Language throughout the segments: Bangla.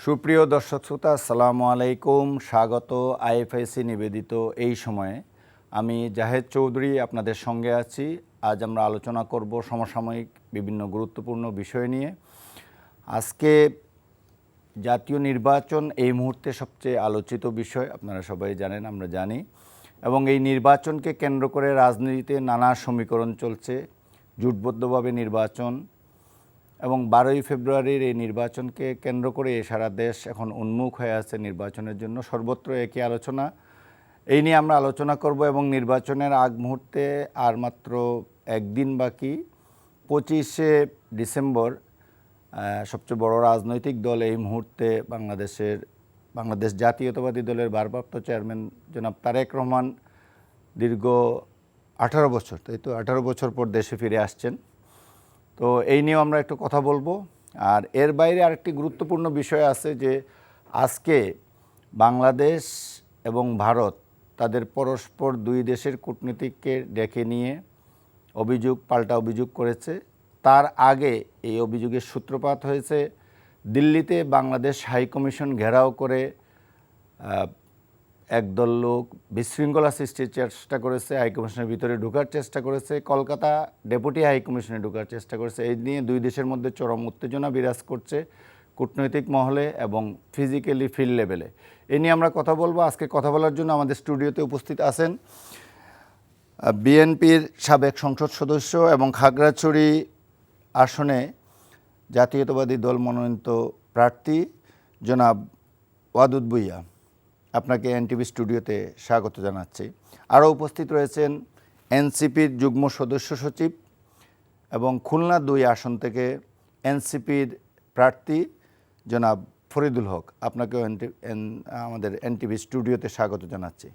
সুপ্রিয় দর্শক শ্রোতা, আসসালামু আলাইকুম। স্বাগত আইএফআইসি নিবেদিত এই সময়ে। আমি জাহেদ চৌধুরী আপনাদের সঙ্গে আছি। আজ আমরা আলোচনা করব সমসাময়িক বিভিন্ন গুরুত্বপূর্ণ বিষয় নিয়ে। আজকে জাতীয় নির্বাচন এই মুহূর্তে সবচেয়ে আলোচিত বিষয়, আপনারা সবাই জানেন, আমরা জানি। এবং এই নির্বাচনকে কেন্দ্র করে রাজনীতিতে নানা সমীকরণ চলছে। জোটবদ্ধভাবে নির্বাচন এবং 12ই ফেব্রুয়ারির এই নির্বাচনকে কেন্দ্র করে সারা দেশ এখন উন্মুখ হয়ে আছে নির্বাচনের জন্য। সর্বত্র একই আলোচনা। এই নিয়ে আমরা আলোচনা করব এবং নির্বাচনের আগ মুহূর্তে আর মাত্র একদিন বাকি। 25শে ডিসেম্বর সবচেয়ে বড় রাজনৈতিক দল এই মুহূর্তে বাংলাদেশ জাতীয়তাবাদী দলের ভারপ্রাপ্ত চেয়ারম্যান জনাব তারেক রহমান দীর্ঘ 18 বছর, তাই তো 18 বছর পর দেশে ফিরে আসছেন। তো এই নিয়েও আমরা একটু কথা বলবো। আর এর বাইরে আরেকটি গুরুত্বপূর্ণ বিষয় আছে যে আজকে বাংলাদেশ এবং ভারত তাদের পরস্পর দুই দেশের কূটনীতিককে ডেকে নিয়ে পাল্টা অভিযোগ করেছে। তার আগে এই অভিযোগের সূত্রপাত হয়েছে দিল্লিতে বাংলাদেশ হাইকমিশন ঘেরাও করে একদল লোক বিশৃঙ্খলা সৃষ্টির চেষ্টা করেছে, হাইকমিশনের ভিতরে ঢোকার চেষ্টা করেছে, কলকাতা ডেপুটি হাইকমিশনে ঢোকার চেষ্টা করেছে। এই নিয়ে দুই দেশের মধ্যে চরম উত্তেজনা বিরাজ করছে কূটনৈতিক মহলে এবং ফিজিক্যালি ফিল্ড লেভেলে। এই নিয়ে আমরা কথা বলবো। আজকে কথা বলার জন্য আমাদের স্টুডিওতে উপস্থিত আছেন বিএনপির সাবেক সংসদ সদস্য এবং খাগড়াছড়ি আসনে জাতীয়তাবাদী দল মনোনীত প্রার্থী জনাব ওয়াদুদ ভূঁইয়া। আপনাকে এনটিভি স্টুডিওতে স্বাগত জানাচ্ছি। আরও উপস্থিত রয়েছেন এনসিপির যুগ্ম সদস্য সচিব এবং খুলনা 2 আসন থেকে এনসিপির প্রার্থী জনাব ফরিদুল হক। আপনাকেও আমাদের এনটিভি স্টুডিওতে স্বাগত জানাচ্ছি।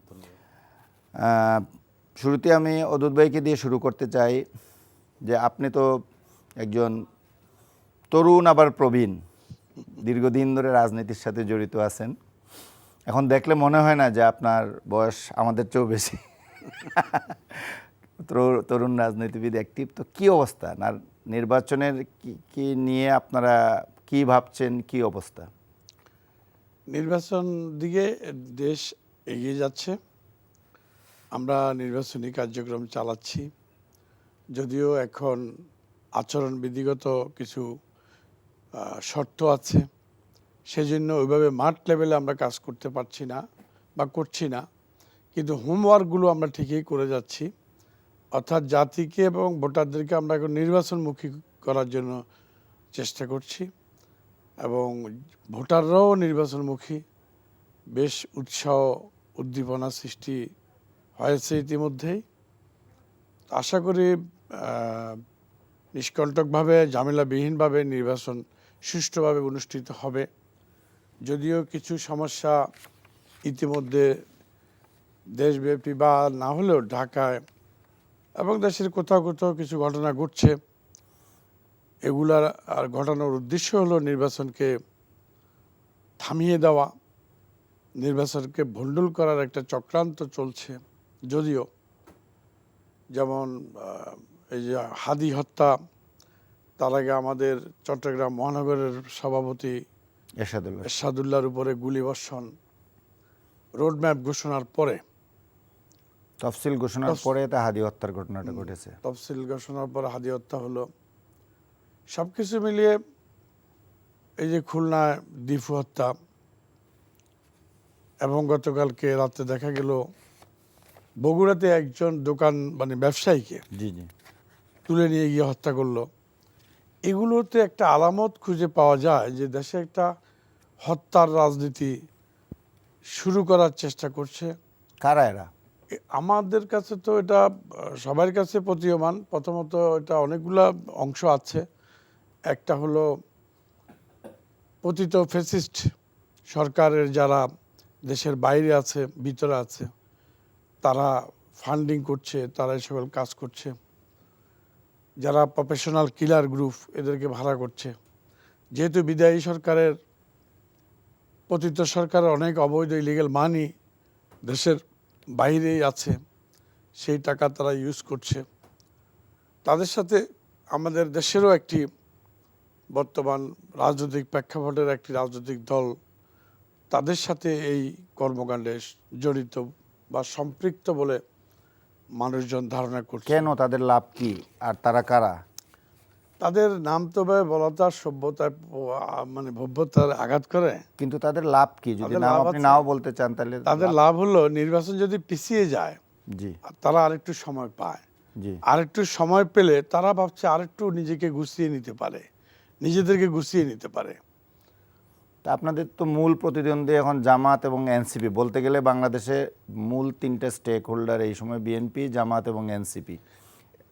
শুরুতে আমি অদূত ভাইকে দিয়ে শুরু করতে চাই যে আপনি তো একজন তরুণ আবার প্রবীণ, দীর্ঘদিন ধরে রাজনীতির সাথে জড়িত আছেন। এখন দেখলে মনে হয় না যে আপনার বয়স আমাদের চেয়েও বেশি। তরুণ রাজনীতিবিদ, অ্যাক্টিভ। তো কী অবস্থা নির্বাচনের কি নিয়ে আপনারা কি ভাবছেন, কি অবস্থা? নির্বাচন দিকে দেশ এগিয়ে যাচ্ছে। আমরা নির্বাচনী কার্যক্রম চালাচ্ছি, যদিও এখন আচরণবিধিগত কিছু শর্ত আছে, সেজন্য ওইভাবে মাঠ লেভেলে আমরা কাজ করতে পারছি না বা করছি না, কিন্তু হোমওয়ার্কগুলো আমরা ঠিকই করে যাচ্ছি। অর্থাৎ জাতিকে এবং ভোটারদেরকে আমরা এখন নির্বাচনমুখী করার জন্য চেষ্টা করছি এবং ভোটাররাও নির্বাচনমুখী। বেশ উৎসাহ উদ্দীপনা সৃষ্টি হয়েছে ইতিমধ্যেই। আশা করি নিষ্কণ্টকভাবে, ঝামেলাবিহীনভাবে নির্বাচন সুষ্ঠুভাবে অনুষ্ঠিত হবে। যদিও কিছু সমস্যা ইতিমধ্যে দেশব্যাপী বা না হলেও ঢাকায় এবং দেশের কোথাও কোথাও কিছু ঘটনা ঘটছে। এগুলার আর ঘটানোর উদ্দেশ্য হলো নির্বাচনকে থামিয়ে দেওয়া, নির্বাচনকে ভণ্ডুল করার একটা চক্রান্ত চলছে। যদিও যেমন এই যে হাদি হত্যা, তার আগে আমাদের চট্টগ্রাম মহানগরের সভাপতি এরশাদুল্লাহর উপরে গুলিবর্ষণ, রোডম্যাপ ঘোষণার পরে, তফসিল ঘোষণার পরে তা হাদি হত্যার ঘটনাটা ঘটেছে। তফসিল ঘোষণার পরে হাদি হত্যা হলো। সব কিছু মিলিয়ে এই যে খুলনায় দিফু হত্যা এবং গতকালকে রাতে দেখা গেল বগুড়াতে একজন ব্যবসায়ীকে তুলে নিয়ে গিয়ে হত্যা করলো। এগুলোতে একটা আলামত খুঁজে পাওয়া যায় যে দেশে একটা হত্যার রাজনীতি শুরু করার চেষ্টা করছে। কারা এরা? আমাদের কাছে তো এটা সবার কাছে প্রতীয়মান। প্রথমত এটা অনেকগুলা অংশ আছে। একটা হলো পতিত ফ্যাসিস্ট সরকারের যারা দেশের বাইরে আছে, ভিতরে আছে, তারা ফান্ডিং করছে, তারা এই সকল কাজ করছে। যারা প্রফেশনাল কিলার গ্রুপ, এদেরকে ভাড়া করছে। যেহেতু বিদায়ী সরকারের, পতিত সরকারের অনেক অবৈধ ইলিগেল মানি দেশের বাইরেই আছে, সেই টাকা তারা ইউজ করছে। তাদের সাথে আমাদের দেশেরও একটি বর্তমান রাজনৈতিক প্রেক্ষাপটের একটি রাজনৈতিক দল তাদের সাথে এই কর্মকাণ্ডে জড়িত বা সম্পৃক্ত বলে মানুষজন ধারণা করছে। কেন, তাদের লাভ কি, আর তারা কারা? তাদের নাম তো ভাই বলা তো আর সভ্যতায় মানে ভব্যতার আঘাত করে। কিন্তু তাদের লাভ কি, যদি তাদের নাম লাভ আপনি আছে। নাও বলতে চান তাহলে? তাদের লাভ হলো নির্বাচন যদি পিছিয়ে যায়, জি তারা আরেকটু সময় পায়। জি। আরেকটু সময় পেলে তারা ভাবছে আরেকটু নিজেকে গুছিয়ে নিতে পারে, নিজেদেরকে গুছিয়ে নিতে পারে। তা আপনাদের তো মূল প্রতিদ্বন্দ্বী এখন জামাত এবং এনসিপি। বলতে গেলে বাংলাদেশে মূল তিনটে স্টেক হোল্ডার এই সময় বিএনপি, জামাত এবং এনসিপি।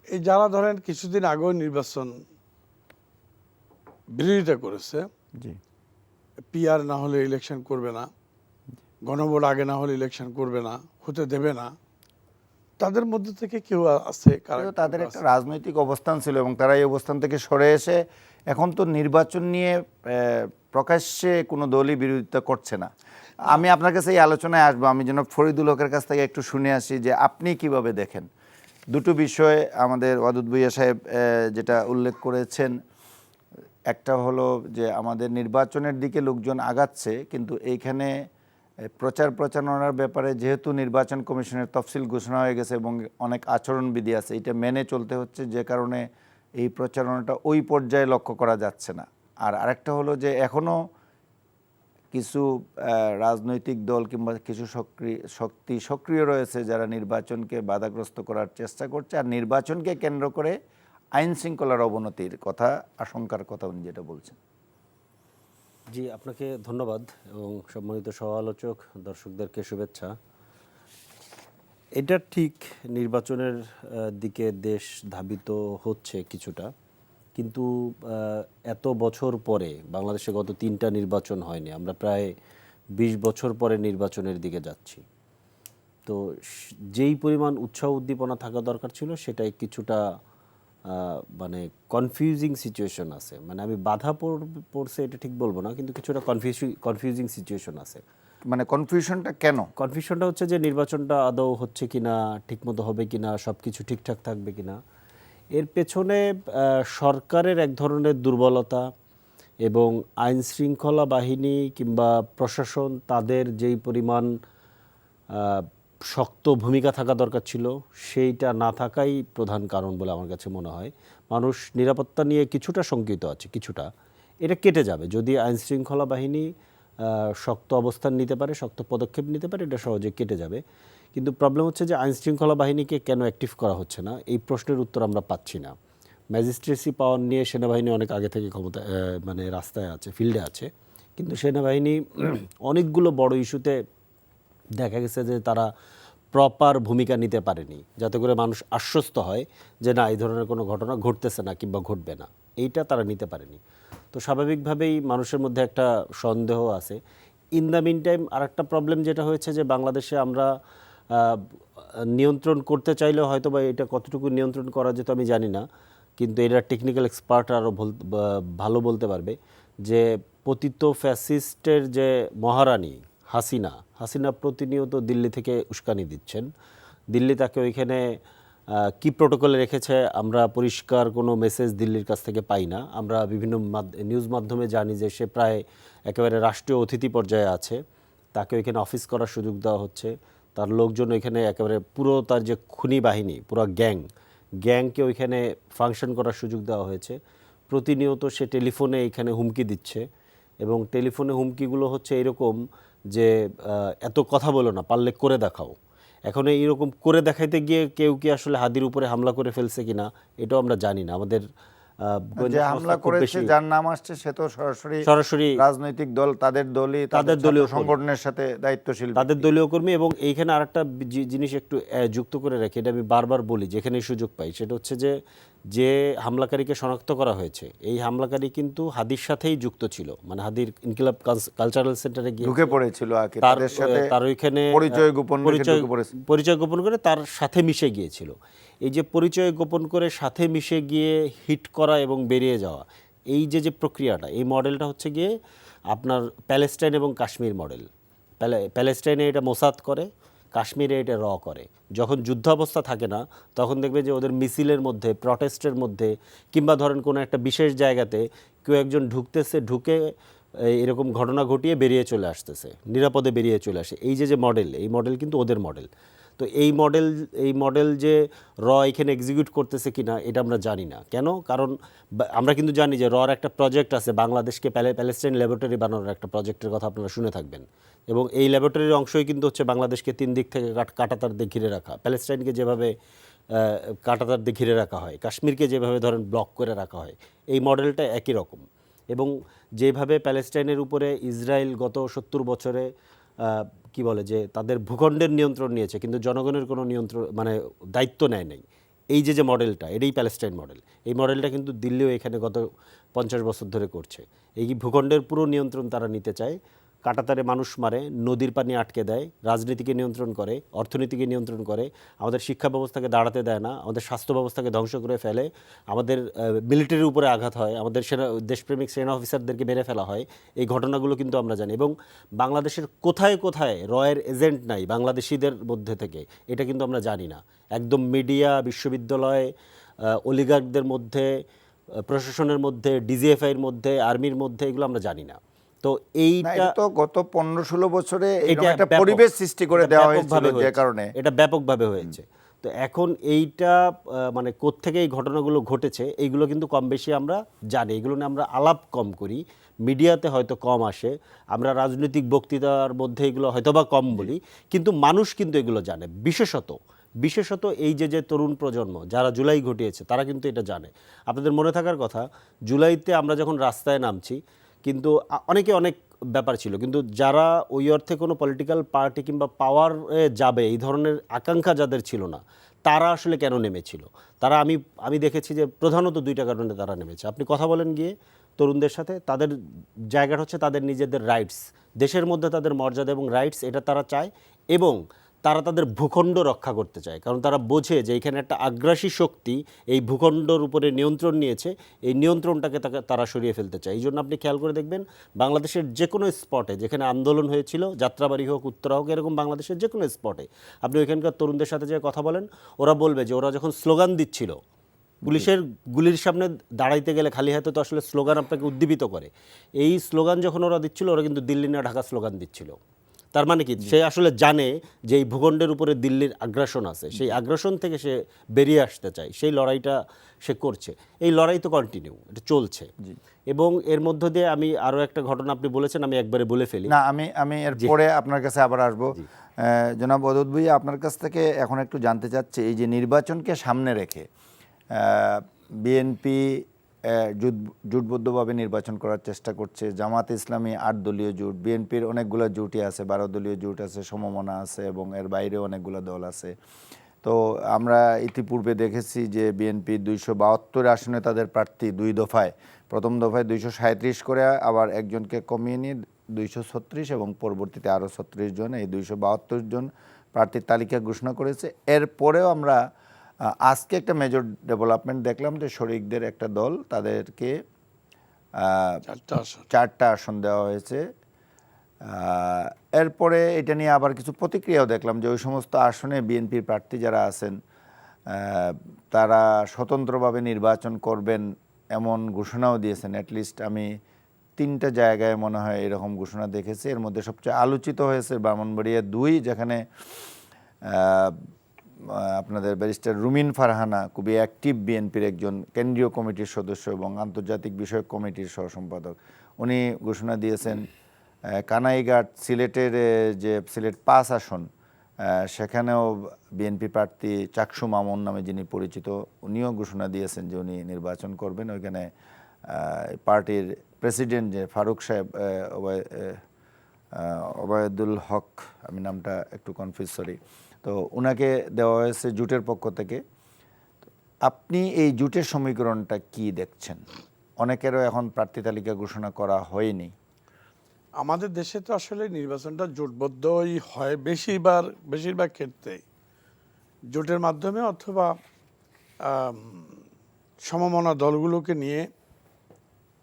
এই যারা ধরেন কিছুদিন আগেও নির্বাচন বিরোধিতা করেছে, জি পিআর না হলে ইলেকশন করবে না, গণভোট আগে না হলে ইলেকশন করবে না, হতে দেবে না, তাদের মধ্যে থেকে কেউ আছে কিন্তু তাদের একটা রাজনৈতিক অবস্থান ছিল এবং তারা এই অবস্থান থেকে সরে এসে এখন তো নির্বাচন নিয়ে প্রকাশ্যে কোনো দলই বিরোধিতা করছে না। আমি আপনার কাছে এই আলোচনায় আসবো, আমি যেন ফরিদুল হকের কাছ থেকে একটু শুনে আসি যে আপনি কিভাবে দেখেন দুটো বিষয়। আমাদের ওয়াদুদ ভুঁইয়া সাহেব যেটা উল্লেখ করেছেন, একটা হলো যে আমাদের নির্বাচনের দিকে লোকজন আগাচ্ছে, কিন্তু এইখানে প্রচার প্রচারণার ব্যাপারে যেহেতু নির্বাচন কমিশনের তফসিল ঘোষণা হয়ে গেছে এবং অনেক আচরণবিধি আছে, এটা মেনে চলতে হচ্ছে, যে কারণে এই প্রচারণাটা ওই পর্যায়ে লক্ষ্য করা যাচ্ছে না। আর আরেকটা হলো যে এখনও কিছু রাজনৈতিক দল কিংবা কিছু শক্তি সক্রিয় রয়েছে যারা নির্বাচনকে বাধাগ্রস্ত করার চেষ্টা করছে, আর নির্বাচনকে কেন্দ্র করে আইন শৃঙ্খলার অবনতির কথা, আশঙ্কার কথা উনি যেটা বলছেন। জি, আপনাকে ধন্যবাদ এবং সম্মানিত সহ-আলোচক, দর্শকদেরকে শুভেচ্ছা। এটা ঠিক, নির্বাচনের দিকে দেশ ধাবিত হচ্ছে কিছুটা, কিন্তু এত বছর পরে বাংলাদেশে গত 3টা নির্বাচন হয়নি, আমরা প্রায় 20 বছর পরে নির্বাচনের দিকে যাচ্ছি। তো যেই পরিমাণ উৎসাহ উদ্দীপনা থাকা দরকার ছিল সেটাই কিছুটা মানে কনফিউজিং সিচুয়েশন আছে। মানে আমি বাধা পড়ছে এটা ঠিক বলবো না, কিন্তু কিছুটা কনফিউজিং সিচুয়েশন আছে। মানে কনফিউশনটা কেন? কনফিউশনটা হচ্ছে যে নির্বাচনটা আদৌ হচ্ছে কিনা, ঠিকমতো হবে কিনা, সব কিছু ঠিকঠাক থাকবে কিনা। এর পেছনে সরকারের এক ধরনের দুর্বলতা এবং আইন শৃঙ্খলা বাহিনী কিংবা প্রশাসন তাদের যেই পরিমাণ শক্ত ভূমিকা থাকা দরকার ছিল সেইটা না থাকাই প্রধান কারণ বলে আমার কাছে মনে হয়। মানুষ নিরাপত্তা নিয়ে কিছুটা শঙ্কিত আছে, কিছুটা। এটা কেটে যাবে যদি আইন শৃঙ্খলা বাহিনী শক্ত অবস্থান নিতে পারে, শক্ত পদক্ষেপ নিতে পারে, এটা সহজে কেটে যাবে। কিন্তু প্রবলেম হচ্ছে যে আইন শৃঙ্খলা বাহিনীকে কেন অ্যাক্টিভ করা হচ্ছে না, এই প্রশ্নের উত্তর আমরা পাচ্ছি না। ম্যাজিস্ট্রেসি পাওয়ার নিয়ে সেনাবাহিনী অনেক আগে থেকে ক্ষমতা মানে রাস্তায় আছে, ফিল্ডে আছে, কিন্তু সেনাবাহিনী অনেকগুলো বড় ইস্যুতে দেখা গেছে যে তারা প্রপার ভূমিকা নিতে পারেনি, যাতে করে মানুষ আশ্বস্ত হয় যে না, এই ধরনের কোনো ঘটনা ঘটতেছে না কিংবা ঘটবে না, এইটা তারা নিতে পারেনি। তো স্বাভাবিকভাবেই মানুষের মধ্যে একটা সন্দেহ আছে। ইন দ্য মিন টাইম আরেকটা প্রবলেম যেটা হয়েছে যে বাংলাদেশে আমরা নিয়ন্ত্রণ করতে চাইলেও হয়তো বা এটা কতটুকু নিয়ন্ত্রণ করা যেত আমি জানি না, কিন্তু এটা টেকনিক্যাল এক্সপার্ট আরও ভালো বলতে পারবে যে পতিত ফ্যাসিস্টের যে মহারানী হাসিনা প্রতিনিয়ত দিল্লি থেকে উস্কানি দিচ্ছেন। দিল্লি তাকে ওইখানে কি প্রোটোকলে রেখেছে আমরা পরিষ্কার কোনো মেসেজ দিল্লির কাছ থেকে পাই না। আমরা বিভিন্ন নিউজ মাধ্যমে জানি যে সে প্রায় একেবারে রাষ্ট্রীয় অতিথি পর্যায়ে আছে, তাকে ওইখানে অফিস করার সুযোগ দেওয়া হচ্ছে, তার লোকজন ওইখানে একেবারে পুরো তার যে খুনি বাহিনী, পুরো গ্যাংকে ওইখানে ফাংশন করার সুযোগ দেওয়া হয়েছে। প্রতিনিয়ত সে টেলিফোনে এইখানে হুমকি দিচ্ছে এবং টেলিফোনে হুমকিগুলো হচ্ছে এরকম যে এত কথা বলো না, পারলে করে দেখাও। এখন এইরকম করে দেখাইতে গিয়ে কেউ কি আসলে হাদির উপরে হামলা করে ফেলছে কিনা এটাও আমরা জানি না। আমাদের যে হামলা করেছে, যার নাম আসছে, সে তো সরাসরি রাজনৈতিক দল, তাদের দলীয় সংগঠনের সাথে দায়িত্বশীল, তাদের দলীয় কর্মী। এবং এইখানে আরেকটা জিনিস একটু যুক্ত করে রাখি, এটা আমি বারবার বলি যেখানে সুযোগ পাই, সেটা হচ্ছে যে হামলাকারীকে শনাক্ত করা হয়েছে, এই হামলাকারী কিন্তু হাদির সাথেই যুক্ত ছিল। মানে হাদির ইনকিলাব কালচারাল সেন্টারে গিয়ে ঢুকে পড়েছিল, তার ওইখানে পরিচয় গোপন করে তার সাথে মিশে গিয়েছিল। এই যে পরিচয় গোপন করে সাথে মিশে গিয়ে হিট করা এবং বেরিয়ে যাওয়া, এই যে প্রক্রিয়াটা, এই মডেলটা হচ্ছে গিয়ে আপনার প্যালেস্টাইন এবং কাশ্মীর মডেল। প্যালেস্টাইনে এটা মোসাদ করে, কাশ্মীরে এটা করে। যখন যুদ্ধাবস্থা থাকে না তখন দেখবে যে ওদের মিছিলের মধ্যে, প্রটেস্টের মধ্যে, কিংবা ধরেন কোনো একটা বিশেষ জায়গাতে কেউ একজন ঢুকতেছে, ঢুকে এরকম ঘটনা ঘটিয়ে বেরিয়ে চলে আসতেছে, নিরাপদে বেরিয়ে চলে আসে। এই যে মডেল, এই মডেল কিন্তু ওদের মডেল। তো এই মডেল যে এখানে এক্সিকিউট করতেছে কিনা এটা আমরা জানি না। কেন? কারণ আমরা কিন্তু জানি যে একটা প্রজেক্ট আছে, বাংলাদেশকে প্যালেস্টাইন ল্যাবরেটরি বানানোর একটা প্রজেক্টের কথা আপনারা শুনে থাকবেন। এবং এই ল্যাবরেটরির অংশই কিন্তু হচ্ছে বাংলাদেশকে 3 দিক থেকে কাঁটাতার দিয়ে ঘিরে রাখা। প্যালেস্টাইনকে যেভাবে কাঁটাতার দিয়ে ঘিরে রাখা হয়, কাশ্মীরকে যেভাবে ধরেন ব্লক করে রাখা হয়, এই মডেলটা একই রকম। এবং যেভাবে প্যালেস্টাইনের উপরে ইসরায়েল গত 70 বছরে কি বলে যে তাদের ভূখণ্ডের নিয়ন্ত্রণ নিয়েছে, কিন্তু জনগণের কোনো নিয়ন্ত্রণ মানে দায়িত্ব নেয় নাই। এই যে মডেলটা, এটাই প্যালেস্টাইন মডেল। এই মডেলটা কিন্তু দিল্লিও এখানে গত 50 বছর ধরে করছে। এই ভূখণ্ডের পুরো নিয়ন্ত্রণ তারা নিতে চায়। কাঁটাতারে মানুষ মারে, নদীর পানি আটকে দেয়, রাজনীতিকে নিয়ন্ত্রণ করে, অর্থনীতিকে নিয়ন্ত্রণ করে, আমাদের শিক্ষা ব্যবস্থাকে দাঁড়াতে দেয় না, আমাদের স্বাস্থ্য ব্যবস্থাকে ধ্বংস করে ফেলে, আমাদের মিলিটারির উপরে আঘাত হয়, আমাদের দেশপ্রেমিক সেনা অফিসারদেরকে মেরে ফেলা হয়। এই ঘটনাগুলো কিন্তু আমরা জানি। এবং বাংলাদেশের কোথায় কোথায় রয়ের এজেন্ট নাই বাংলাদেশিদের মধ্যে থেকে, এটা কিন্তু আমরা জানি না। একদম মিডিয়া, বিশ্ববিদ্যালয়, অলিগার্কদের মধ্যে, প্রশাসনের মধ্যে, ডিজিএফআইয়ের মধ্যে, আর্মির মধ্যে, এগুলো আমরা জানি না। তো এইটা তো গত 15-16 বছরে এরকম একটা পরিবেশ সৃষ্টি করে দেওয়া হয়েছিল, যে কারণে এটা ব্যাপকভাবে হয়েছে। তো এখন এইটা মানে কোত্থেকে এই ঘটনাগুলো ঘটেছে এইগুলো কিন্তু কম বেশি আমরা জানি। এগুলো নিয়ে আমরা আলাপ কম করি, মিডিয়াতে হয়তো কম আসে, আমরা রাজনৈতিক বক্তৃতার মধ্যে এগুলো হয়তোবা কম বলি, কিন্তু মানুষ কিন্তু এগুলো জানে। বিশেষত এই যে তরুণ প্রজন্ম যারা জুলাই ঘটিয়েছে তারা কিন্তু এটা জানে। আপনাদের মনে থাকার কথা, জুলাইতে আমরা যখন রাস্তায় নামছি, কিন্তু অনেকে অনেক ব্যাপার ছিল, কিন্তু যারা ওই অর্থে কোনো পলিটিক্যাল পার্টি কিংবা পাওয়ারে যাবে এই ধরনের আকাঙ্ক্ষা যাদের ছিল না, তারা আসলে কেন নেমেছিল? তারা আমি দেখেছি যে প্রধানত 2টা কারণে তারা নেমেছে। আপনি কথা বলেন গিয়ে তরুণদের সাথে, তাদের জায়গাটা হচ্ছে তাদের নিজেদের রাইটস, দেশের মধ্যে তাদের মর্যাদা এবং রাইটস, এটা তারা চায়। এবং তারা তাদের ভূখণ্ড রক্ষা করতে চায়, কারণ তারা বোঝে যে এখানে একটা আগ্রাসী শক্তি এই ভূখণ্ডর উপরে নিয়ন্ত্রণ নিয়েছে, এই নিয়ন্ত্রণটাকে তারা সরিয়ে ফেলতে চায়। এই জন্য আপনি খেয়াল করে দেখবেন বাংলাদেশের যে কোনো স্পটে যেখানে আন্দোলন হয়েছিল, যাত্রাবাড়ি হোক, উত্তরা হোক, এরকম বাংলাদেশের যে কোনো স্পটে আপনি ওইখানকার তরুণদের সাথে যে কথা বলেন, ওরা বলবে যে ওরা যখন স্লোগান দিচ্ছিল, পুলিশের গুলির সামনে দাঁড়াইতে গেলে খালি হাতে তো আসলে স্লোগান আপনাকে উদ্দীপিত করে, এই স্লোগান যখন ওরা দিচ্ছিল, ওরা কিন্তু দিল্লি না ঢাকা স্লোগান দিচ্ছিল। তার মানে কি, সে আসলে জানে যে এই ভূখণ্ডের উপরে দিল্লির আগ্রাসন আছে, সেই আগ্রাসন থেকে সে বেরিয়ে আসতে চায়, সেই লড়াইটা সে করছে। এই লড়াই তো কন্টিনিউ, এটা চলছে। এবং এর মধ্য দিয়ে আমি আরও একটা ঘটনা আপনি বলেছেন, আমি একবারে বলে ফেলি। না, আমি এরপরে আপনার কাছে আবার আসবো। জনাব অদূত ভাই, আপনার কাছ থেকে এখন একটু জানতে চাচ্ছি, এই যে নির্বাচনকে সামনে রেখে বিএনপি জোটবদ্ধভাবে নির্বাচন করার চেষ্টা করছে, জামাতে ইসলামী 8 দলীয় জোট, বিএনপির অনেকগুলো জোটই আছে, 12 দলীয় জোট আছে, সমমনা আছে, এবং এর বাইরেও অনেকগুলো দল আছে। তো আমরা ইতিপূর্বে দেখেছি যে বিএনপি 272 আসনে তাদের প্রার্থী 2 দফায়, প্রথম দফায় 237 করে, আবার একজনকে কমিয়ে নিয়ে 236, এবং পরবর্তীতে আরও 36 জন, এই 272 জন প্রার্থীর তালিকা ঘোষণা করেছে। এরপরেও আমরা আজকে একটা মেজর ডেভেলপমেন্ট দেখলাম যে শরিকদের একটা দল, তাদেরকে 4টা আসন দেওয়া হয়েছে। এরপরে এটা নিয়ে আবার কিছু প্রতিক্রিয়াও দেখলাম যে ওই সমস্ত আসনে বিএনপির প্রার্থী যারা আছেন তারা স্বতন্ত্রভাবে নির্বাচন করবেন এমন ঘোষণাও দিয়েছেন। অ্যাটলিস্ট আমি 3টা জায়গায় মনে হয় এরকম ঘোষণা দেখেছি। এর মধ্যে সবচেয়ে আলোচিত হয়েছে ব্রাহ্মণবাড়িয়া 2, যেখানে আপনাদের ব্যারিস্টার রুমিন ফারহানা, খুবই অ্যাক্টিভ বিএনপির একজন কেন্দ্রীয় কমিটির সদস্য এবং আন্তর্জাতিক বিষয়ক কমিটির সহসম্পাদক, উনি ঘোষণা দিয়েছেন কানাইঘাট, সিলেটের যে সিলেট 5 আসন, সেখানেও বিএনপি প্রার্থী চাকসু মামুন নামে যিনি পরিচিত, উনিও ঘোষণা দিয়েছেন যে উনি নির্বাচন করবেন। ওইখানে পার্টির প্রেসিডেন্ট যে ফারুক সাহেব, ওবায়দুল হক, আমি নামটা একটু কনফিউজ, সরি, তো ওনাকে দেওয়া হয়েছে জোটের পক্ষ থেকে। আপনি এই জোটের সমীকরণটা কি দেখছেন? অনেকেরও এখন প্রার্থী তালিকা ঘোষণা করা হয়নি। আমাদের দেশে তো আসলে নির্বাচনটা জোটবদ্ধই হয় বেশিরভাগ ক্ষেত্রেই, জোটের মাধ্যমে অথবা সমমনা দলগুলোকে নিয়ে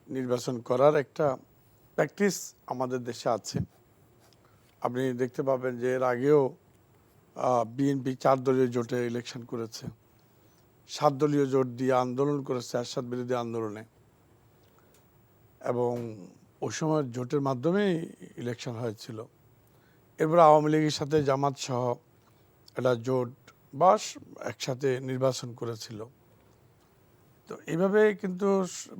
নির্বাচন করার একটা প্র্যাকটিস আমাদের দেশে আছে। আপনি দেখতে পাবেন যে এর আগেও বিএনপি 4 দলীয় জোটে ইলেকশন করেছে, 7 দলীয় জোট দিয়ে আন্দোলন করেছে এরশাদ বিরোধী আন্দোলনে, এবং ওই সময় জোটের মাধ্যমেই ইলেকশন হয়েছিল। এরপর আওয়ামী লীগের সাথে জামাত সহ একটা জোট বাস একসাথে নির্বাচন করেছিল। তো এইভাবে কিন্তু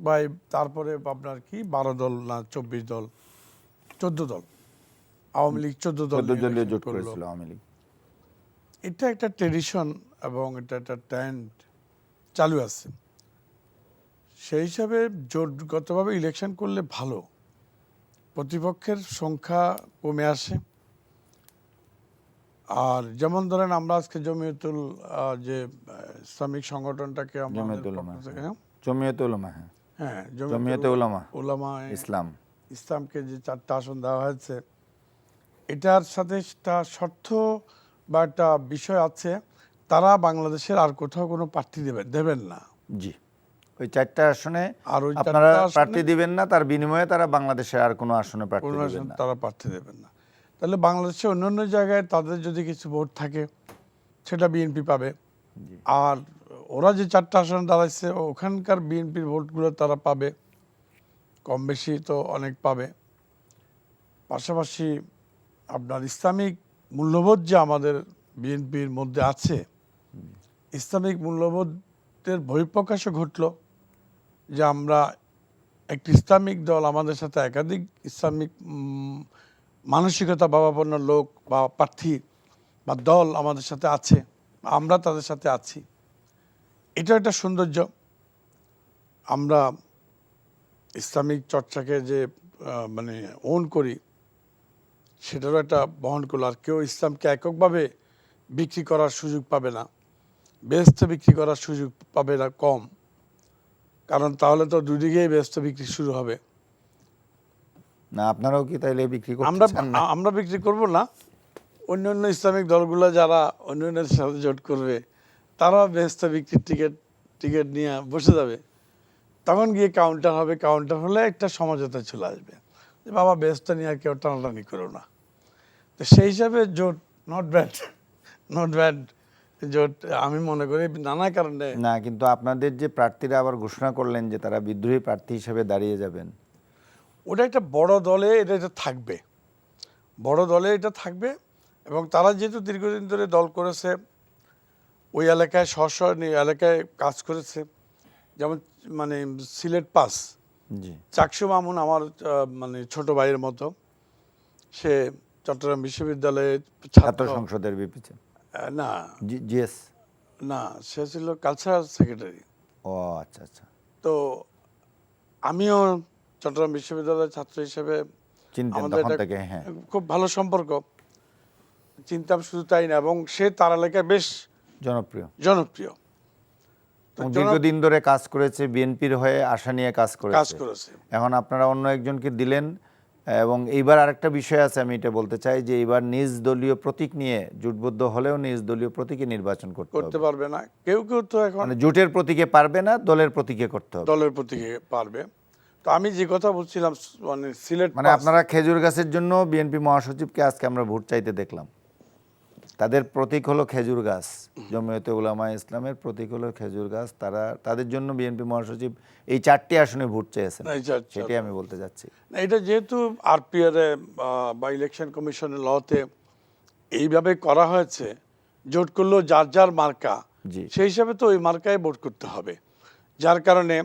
ভাই তারপরে আপনার কি 12 দল না 24 দল, 14 দল, আওয়ামী লীগ 14 দল 14 দলীয় election জোট করলো। করেছিল আওয়ামী লীগ। এটা একটা ট্রেডিশন এবং এটা একটা ট্রেন্ড চালু আছে। সেই হিসাবে জোটগতভাবে ইলেকশন করলে ভালো, প্রতিপক্ষের সংখ্যা কমে আসে। আর যেমন ধরেন আমরা আজকে জমিয়তুল যে ইসলামিক সংগঠনটাকে আমাদের জমিয়তুল পক্ষ উলামা, থেকে, জমিয়তুল উলামা, হ্যাঁ, হ্যাঁ জমিয়তে উলামা উলামা ইসলাম, ইসলামকে যে 4টা আসন দেওয়া হয়েছে, এটার সাথে একটা শর্ত বা একটা বিষয় আছে, তারা বাংলাদেশের আর কোথাও কোনো প্রার্থী দেবেন না। জি, ওই 4টা আসনে আর ওই আপনারা 4টা আসনে প্রার্থী দিবেন না, তার বিনিময়ে তারা বাংলাদেশের আর কোনো আসনে প্রার্থী কোনো দিবেন আসন না। তারা প্রার্থী দেবেন না। তাহলে বাংলাদেশে অন্যান্য জায়গায় তাদের যদি কিছু ভোট থাকে সেটা বিএনপি পাবে, আর ওরা যে 4টা আসন দাঁড়াইছে ওখানকার বিএনপির ভোটগুলো তারা পাবে, কম বেশি তো অনেক পাবে। পাশাপাশি আপনার ইসলামিক মূল্যবোধ যে আমাদের বিএনপির মধ্যে আছে, ইসলামিক মূল্যবোধের বহিঃপ্রকাশও ঘটলো, যে আমরা একটি ইসলামিক দল, আমাদের সাথে একাধিক ইসলামিক মানসিকতা ভাবাপন্ন লোক বা প্রার্থী বা দল আমাদের সাথে আছে, আমরা তাদের সাথে আছি। এটা একটা সৌন্দর্য। আমরা ইসলামিক চর্চাকে যে মানে ওন করি, সেটারও একটা বহন করলো। আর কেউ ইসলামকে এককভাবে বিক্রি করার সুযোগ পাবে না, বেহেশতে বিক্রি করার সুযোগ পাবে না কম, কারণ তাহলে তো দুদিকেই বেহেশতে বিক্রি শুরু হবে। না, আপনারাও কি তাইলে বিক্রি আমরা করতে চান না? আমরা বিক্রি করব না, অন্য অন্য ইসলামিক দলগুলো যারা অন্য অন্যের সাথে জোট করবে তারা বেহেশতে বিক্রির টিকিট নিয়ে বসে যাবে, তখন গিয়ে কাউন্টার হবে, কাউন্টার হলে একটা সমঝোতা চলে আসবে যে বাবা বেহেশতে নিয়ে আর কেউ টানাটানি করো না। তো সেই হিসাবে জোট নট ব্যাড জোট আমি মনে করি নানা কারণে। না, কিন্তু আপনাদের যে প্রার্থীরা আবার ঘোষণা করলেন যে তারা বিদ্রোহী প্রার্থী হিসেবে দাঁড়িয়ে যাবেন। ওটা একটা বড় দলে এটা থাকবে, বড় দলে এটা থাকবে, এবং তারা যেহেতু দীর্ঘদিন ধরে দল করেছে, ওই এলাকায় স্ব এলাকায় কাজ করেছে, যেমন মানে সিলেট পাস জি, চাকসু মামুন আমার মানে ছোট ভাইয়ের মতো, সে চট্টগ্রাম বিশ্ববিদ্যালয়ে ছাত্র ছাত্র, সংসদের বিপিছে, না জিএস। না সে ছিল কালচারাল সেক্রেটারি। ও আচ্ছা আচ্ছা, তো আমিও চট্টগ্রাম বিশ্ববিদ্যালয়ের ছাত্র হিসেবে চিনতেন আমাদের তখন এটা থেকে? হ্যাঁ, খুব ভালো সম্পর্ক, চিনতাম। শুধু তাই না, এবং সে তার এলাকায় বেশ জনপ্রিয়। জনপ্রিয়। তো এবং দীর্ঘদিন ধরে কাজ করেছে, বিএনপির হয়ে আশা নিয়ে কাজ কাজ করেছে। করেছে। এখন আপনারা অন্য একজনকে দিলেন, এবং এইবার আরেকটা বিষয় আছে, আমি এটা বলতে চাই যে এইবার নিজ দলীয় প্রতীক নিয়ে জোটবদ্ধ হলেও নিজ দলীয় প্রতীকে নির্বাচন করতে করতে হবে। পারবে না কেউ কেউ, তো এখন মানে জোটের প্রতীকে পারবে না, দলের প্রতীকে করতে হবে। দলের প্রতীকে পারবে। তো আমি যে কথা বলছিলাম, মানে সিলেট মানে আপনারা খেজুর গাছের জন্য বিএনপি মহাসচিবকে আজকে আমরা ভোট চাইতে দেখলাম, তাদের প্রতীক হলো খেজুর গাছ, জমিয়তে উলামা ইসলামের প্রতীক হলো খেজুর গাছ, তাদের জন্য বিএনপি মহাসচিব এই 4টি আসনে ভোট চেয়েছেন, সেটাই আমি বলতে যাচ্ছি। এটা যেহেতু আরপিআর বা ইলেকশন কমিশনের লতে এইভাবে করা হয়েছে, জোট করলেও যার যার মার্কা, জি, সেই হিসাবে তো ওই মার্কায় ভোট করতে হবে। যার কারণে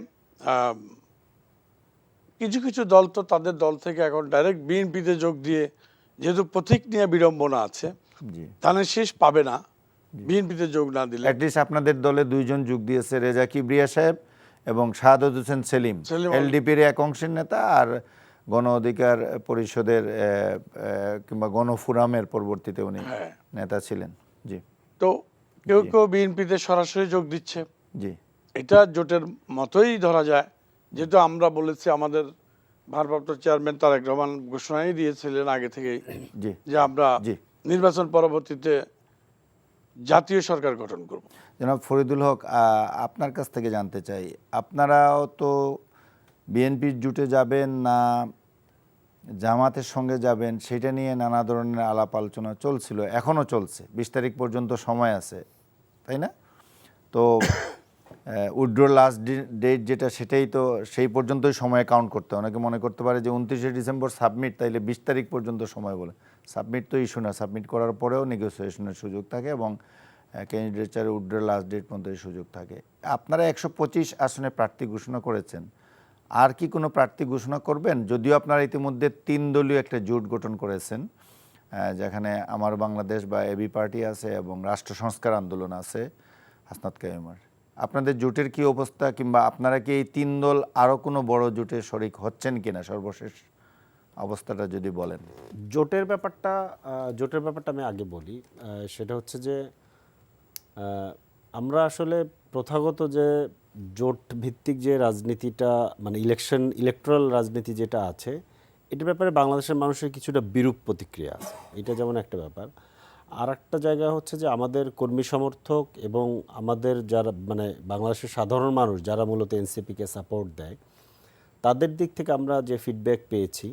কিছু কিছু দল তো তাদের দল থেকে এখন ডাইরেক্ট বিএনপিতে যোগ দিয়ে, যেহেতু প্রতীক নিয়ে বিড়ম্বনা আছে, জি, ধানের শেষ পাবে না বিএনপিতে যোগ না দিলে। অ্যাটলিস্ট আপনাদের দলে 2 জন যোগ দিয়েছে, রেজা কিবরিয়া সাহেব এবং শাহাদত হোসেন সেলিম, এলডিপির এক অংশের নেতা, আর গণ অধিকার পরিষদের কিংবা গণফোরামের পরবর্তীতে উনি নেতা ছিলেন। জি, তো কেউ কেউ বিএনপিতে সরাসরি যোগ দিচ্ছে, জি, এটা জোটের মতোই ধরা যায়। যেহেতু আমরা বলেছি, আমাদের ভারপ্রাপ্ত চেয়ারম্যান তারেক রহমান ঘোষণাই দিয়েছিলেন আগে থেকেই জি, যে আমরা জি। নির্বাচন পরবর্তীতে জাতীয় সরকার গঠন করব। জনাব ফরিদুল হক, আপনার কাছ থেকে জানতে চাই, আপনারাও তো বিএনপির জোটে যাবেন না জামাতের সঙ্গে যাবেন সেটা নিয়ে নানা ধরনের আলাপ আলোচনা চলছিল, এখনও চলছে, 20 তারিখ পর্যন্ত সময় আছে, তাই না? তো উইথড্র লাস্ট ডেট যেটা, সেটাই তো সেই পর্যন্তই সময় কাউন্ট করতে হয়। অনেকে মনে করতে পারে যে 29শে ডিসেম্বর সাবমিট, তাইলে 20 তারিখ পর্যন্ত সময় বলে। সাবমিট তো ইস্যু না, সাবমিট করার পরেও নেগোসিয়েশনের সুযোগ থাকে এবং ক্যান্ডিডেচারে উইথড্র লাস্ট ডেট পর্যন্ত এই সুযোগ থাকে। আপনারা 125 আসনে প্রার্থী ঘোষণা করেছেন, আর কি কোনো প্রার্থী ঘোষণা করবেন? যদিও আপনারা ইতিমধ্যে 3 দলীয় একটা জোট গঠন করেছেন, যেখানে আমার বাংলাদেশ বা এবি পার্টি আছে এবং রাষ্ট্র সংস্কার আন্দোলন আছে হাসনাত কাইমার। আপনাদের জোটের কি অবস্থা, কিংবা আপনারা কি এই 3 দল আরও কোনো বড় জোটে শরিক হচ্ছেন কিনা, সর্বশেষ অবস্থাটা যদি বলেন। জোটের ব্যাপারটা আমি আগে বলি। সেটা হচ্ছে যে আমরা আসলে প্রথাগত যে জোট ভিত্তিক যে রাজনীতিটা, মানে ইলেকট্রাল রাজনীতি যেটা আছে, এটার ব্যাপারে বাংলাদেশের মানুষের কিছুটা বিরূপ প্রতিক্রিয়া আছে। এটা যেমন একটা ব্যাপার। আর একটা জায়গা হচ্ছে যে আমাদের কর্মী সমর্থক এবং আমাদের যারা, মানে বাংলাদেশের সাধারণ মানুষ যারা মূলত এনসিপিকে সাপোর্ট দেয়, তাদের দিক থেকে আমরা যে ফিডব্যাক পেয়েছি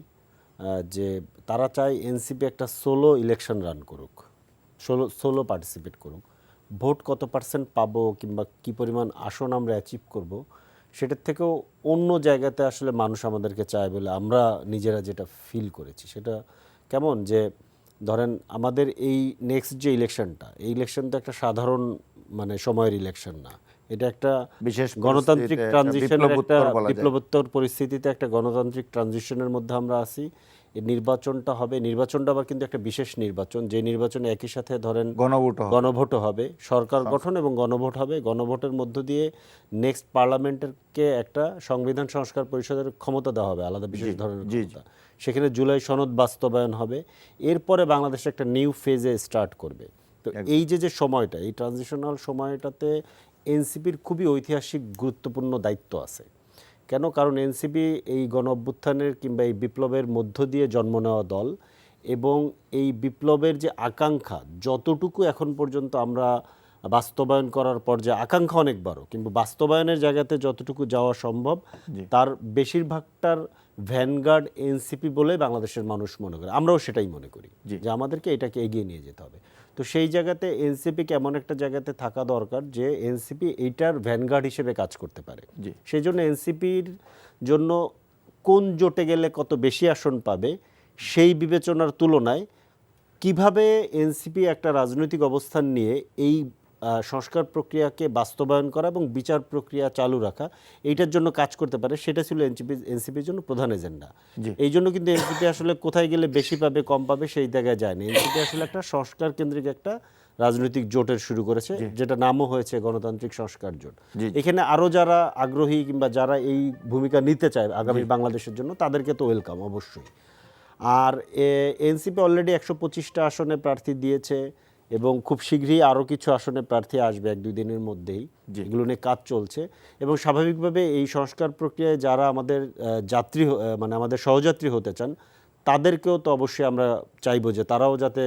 যে তারা চায় এনসিপি একটা সোলো ইলেকশন রান করুক, সোলো পার্টিসিপেট করুক। ভোট কত পার্সেন্ট পাবো কিংবা কী পরিমাণ আসন আমরা অ্যাচিভ করব, সেটার থেকেও অন্য জায়গাতে আসলে মানুষ আমাদেরকে চায় বলে আমরা নিজেরা যেটা ফিল করেছি। সেটা কেমন, যে ধরেন আমাদের এই নেক্সট যে ইলেকশনটা, এই ইলেকশন তো একটা সাধারণ মানে সময়ের ইলেকশন না, এটা একটা বিশেষ গণতান্ত্রিক ট্রানজিশনের একটা বিপ্লবোত্তর পরিস্থিতিতে একটা গণতান্ত্রিক ট্রানজিশনের মধ্যে আমরা আছি। এই নির্বাচনটা হবে, নির্বাচনটা আবার কিন্তু একটা বিশেষ নির্বাচন, যে নির্বাচনে একই সাথে ধরেন গণভোটও হবে, সরকার গঠন এবং গণভোট হবে। গণভোটের মধ্য দিয়ে নেক্সট পার্লামেন্টকে একটা সংবিধান সংস্কার পরিষদের ক্ষমতা দেওয়া হবে, আলাদা বিশেষ ধরনের ক্ষমতা। সেখানে জুলাই সনদ বাস্তবায়ন হবে। এরপরে বাংলাদেশ একটা নিউ ফেজে স্টার্ট করবে। তো এই যে সময়টা, এই ট্রানজিশনাল সময়টাতে এনসিপির খুবই ঐতিহাসিক গুরুত্বপূর্ণ দায়িত্ব আছে। কেন? কারণ এনসিপি এই গণ অভ্যুত্থানের কিংবা এই বিপ্লবের মধ্য দিয়ে জন্ম নেওয়া দল, এবং এই বিপ্লবের যে আকাঙ্ক্ষা যতটুকু এখন পর্যন্ত আমরা বাস্তবায়ন করার পর, যে আকাঙ্ক্ষা অনেক বড়, কিন্তু বাস্তবায়নের জায়গাতে যতটুকু যাওয়া সম্ভব তার বেশিরভাগটার ভ্যানগার্ড এনসিপি বলে বাংলাদেশের মানুষ মনে করে। আমরাও সেটাই মনে করি যে আমাদেরকে এটাকে এগিয়ে নিয়ে যেতে হবে। তো সেই জায়গাতে এনসিপিকে এমন একটা জায়গাতে থাকা দরকার যে এনসিপি এইটার ভ্যানগার্ড হিসেবে কাজ করতে পারে। সেই জন্য এনসিপির জন্য কোন জোটে গেলে কত বেশি আসন পাবে সেই বিবেচনার তুলনায় কিভাবে এনসিপি একটা রাজনৈতিক অবস্থান নিয়ে এই সংস্কার প্রক্রিয়াকে বাস্তবায়ন করা এবং বিচার প্রক্রিয়া চালু রাখা, এইটার জন্য কাজ করতে পারে, সেটা ছিল এনসিপির জন্য প্রধান এজেন্ডা। এই জন্য কিন্তু এনসিপি আসলে কোথায় গেলে বেশি পাবে কম পাবে সেই জায়গায় যায়নি। এনসিপি আসলে একটা সংস্কার কেন্দ্রিক একটা রাজনৈতিক জোটের শুরু করেছে, যেটা নামও হয়েছে গণতান্ত্রিক সংস্কার জোট। এখানে আরও যারা আগ্রহী কিংবা যারা এই ভূমিকা নিতে চায় আগামী বাংলাদেশের জন্য, তাদেরকে তো ওয়েলকাম অবশ্যই। আর এনসিপি অলরেডি 125টা আসনে প্রার্থী দিয়েছে এবং খুব শীঘ্রই আরও কিছু আসনে প্রার্থী আসবে 1-2 দিনের মধ্যেই। এগুলো নিয়ে কাজ চলছে এবং স্বাভাবিকভাবে এই সংস্কার প্রক্রিয়ায় যারা আমাদের যাত্রী, মানে আমাদের সহযাত্রী হতে চান, তাদেরকেও তো অবশ্যই আমরা চাইবো যে তারাও যাতে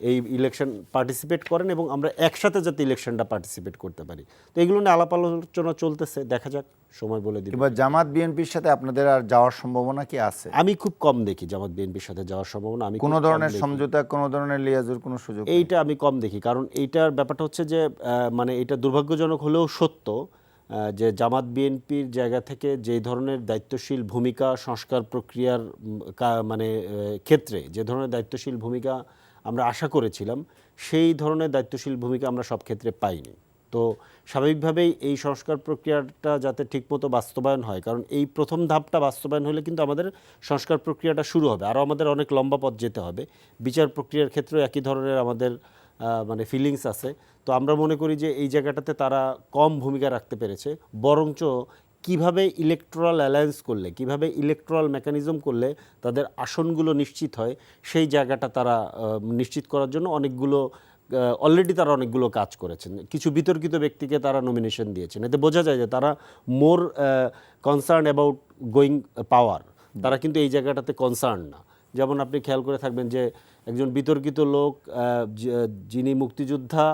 এই ইলেকশন পার্টিসিপেট করেন এবং আমরা একসাথে যাতে ইলেকশনটা পার্টিসিপেট করতে পারি। তো এগুলো নিয়ে আলাপ আলোচনা চলতেছে, দেখা যাক, সময় বলে দিবে। এবার জামাত বিএনপির সাথে আপনাদের আর যাওয়ার সম্ভাবনা কি আছে? আমি খুব কম দেখি জামাত বিএনপির সাথে যাওয়ার সম্ভাবনা। আমি কোনো ধরনের সমঝোতা, কোনো ধরনের লিয়াজুর কোনো সুযোগ এইটা আমি কম দেখি, কারণ এইটার ব্যাপারটা হচ্ছে যে মানে এটা দুর্ভাগ্যজনক হলেও সত্য যে জামাত বিএনপির জায়গা থেকে যে ধরনের দায়িত্বশীল ভূমিকা সংস্কার প্রক্রিয়ার মানে ক্ষেত্রে যে ধরনের দায়িত্বশীল ভূমিকা আমরা আশা করেছিলাম, সেই ধরনের দায়িত্বশীল ভূমিকা আমরা সব ক্ষেত্রে পাইনি। তো স্বাভাবিকভাবেই এই সংস্কার প্রক্রিয়াটা যাতে ঠিকমতো বাস্তবায়ন হয়, কারণ এই প্রথম ধাপটা বাস্তবায়ন হলে কিন্তু আমাদের সংস্কার প্রক্রিয়াটা শুরু হবে, আরও আমাদের অনেক লম্বা পথ যেতে হবে। বিচার প্রক্রিয়ার ক্ষেত্রেও একই ধরনের আমাদের মানে ফিলিংস আছে। তো আমরা মনে করি যে এই জায়গাটাতে তারা কম ভূমিকা রাখতে পেরেছে, বরঞ্চ কিভাবে ইলেকট্রাল অ্যালায়েন্স করলে, কিভাবে ইলেকট্রাল মেকানিজম করলে তাদের আসনগুলো নিশ্চিত হয়, সেই জায়গাটা তারা নিশ্চিত করার জন্য অলরেডি তারা অনেকগুলো কাজ করেছেন। কিছু বিতর্কিত ব্যক্তিকে তারা নমিনেশন দিয়েছেন। এতে বোঝা যায় যে তারা মোর কনসার্ন অ্যাবাউট গোয়িং পাওয়ার, তারা কিন্তু এই জায়গাটাতে কনসার্ন না। যেমন আপনি খেয়াল করে থাকবেন যে একজন বিতর্কিত লোক যিনি মুক্তিযোদ্ধা,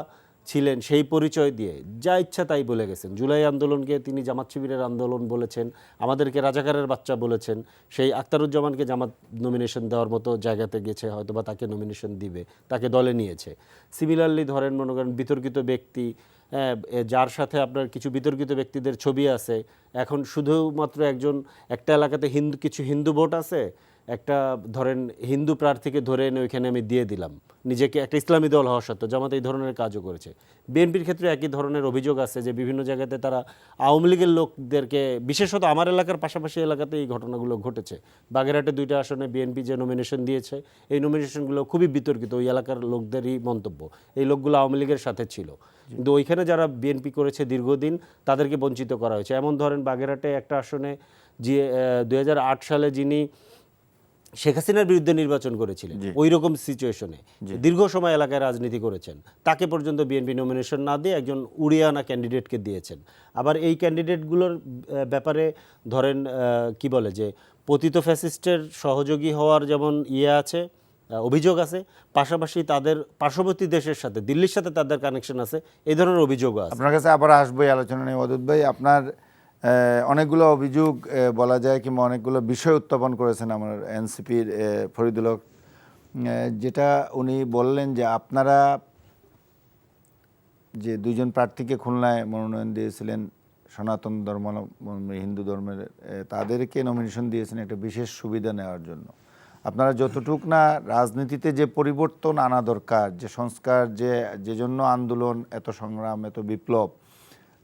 ছিলেন সেই পরিচয় দিয়ে যা ইচ্ছা তাই বলে গেছেন। জুলাই আন্দোলনকে তিনি জামাত শিবিরের আন্দোলন বলেছেন, আমাদেরকে রাজাকারের বাচ্চা বলেছেন। সেই আখতারুজ্জামানকে জামাত নমিনেশন দেওয়ার মতো জায়গাতে গেছে, হয়তো বা তাকে নমিনেশন দিবে, তাকে দলে নিয়েছে। সিমিলারলি ধরেন মনে করেন বিতর্কিত ব্যক্তি, যার সাথে আপনার কিছু বিতর্কিত ব্যক্তিদের ছবি আছে, এখন শুধুমাত্র একটা এলাকাতে কিছু হিন্দু ভোট আছে, একটা ধরেন হিন্দু প্রার্থীকে ধরে এনে ওইখানে আমি দিয়ে দিলাম, নিজেকে একটা ইসলামী দল হওয়া সত্ত্বেও। জামাত এই ধরনের কাজও করেছে। বিএনপির ক্ষেত্রে একই ধরনের অভিযোগ আছে যে বিভিন্ন জায়গাতে তারা আওয়ামী লীগের লোকদেরকে, বিশেষত আমার এলাকার পাশাপাশি এলাকাতে এই ঘটনাগুলো ঘটেছে। বাগেরহাটে 2টা আসনে বিএনপি যে নমিনেশন দিয়েছে, এই নমিনেশনগুলো খুবই বিতর্কিত, ওই এলাকার লোকদেরই মন্তব্য। এই লোকগুলো আওয়ামী লীগের সাথে ছিল, কিন্তু ওইখানে যারা বিএনপি করেছে দীর্ঘদিন তাদেরকে বঞ্চিত করা হয়েছে। এমন ধরেন বাগেরহাটে একটা আসনে যে 2008 সালে যিনি শেখ হাসিনার বিরুদ্ধে নির্বাচন করেছিলেন, ওই রকম সিচুয়েশনে দীর্ঘ সময় এলাকায় রাজনীতি করেছেন, তাকে পর্যন্ত বিএনপি নমিনেশন না দিয়ে একজন উড়িয়ে আনা ক্যান্ডিডেটকে দিয়েছেন। আবার এই ক্যান্ডিডেটগুলোর ব্যাপারে ধরেন কি বলে যে পতিত ফ্যাসিস্টের সহযোগী হওয়ার যেমন আছে, অভিযোগ আছে, পাশাপাশি তাদের পার্শ্ববর্তী দেশের সাথে, দিল্লির সাথে তাদের কানেকশন আছে, এই ধরনের অভিযোগও আছে। আপনার কাছে আবার আসবো এই আলোচনা নিয়ে ওয়াদুদ ভাই। আপনার অনেকগুলো অভিযোগ বলা যায় কিংবা অনেকগুলো বিষয় উত্থাপন করেছেন আমার এনসিপির ফরিদুল হক, যেটা উনি বললেন যে আপনারা যে 2জন প্রার্থীকে খুলনায় মনোনয়ন দিয়েছিলেন সনাতন ধর্মাবলম্বী হিন্দু ধর্মের, তাদেরকে নমিনেশন দিয়েছেন একটা বিশেষ সুবিধা নেওয়ার জন্য। আপনারা যতটুক না রাজনীতিতে যে পরিবর্তন আনা দরকার, যে সংস্কার, যে জন্য আন্দোলন, এত সংগ্রাম, এত বিপ্লব,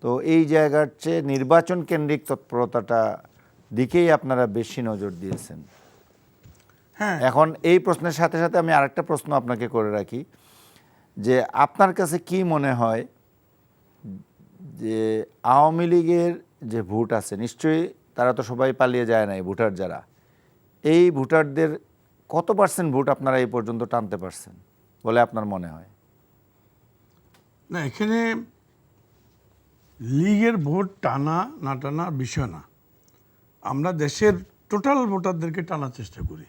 তো এই জায়গার চেয়ে নির্বাচন কেন্দ্রিক তৎপরতাটা দিকেই আপনারা বেশি নজর দিয়েছেন। হ্যাঁ, এখন এই প্রশ্নের সাথে সাথে আমি আরেকটা প্রশ্ন আপনাকে করে রাখি, যে আপনার কাছে কি মনে হয় যে আওয়ামী লীগের যে ভোট আছে, নিশ্চয়ই তারা তো সবাই পালিয়ে যায় নাই, ভোটার যারা, এই ভোটারদের কত পার্সেন্ট ভোট আপনারা এই পর্যন্ত টানতে পারছেন বলে আপনার মনে হয়? না, এখানে লীগের ভোট টানা না টানা বিষয় না, আমরা দেশের টোটাল ভোটারদেরকে টানার চেষ্টা করি,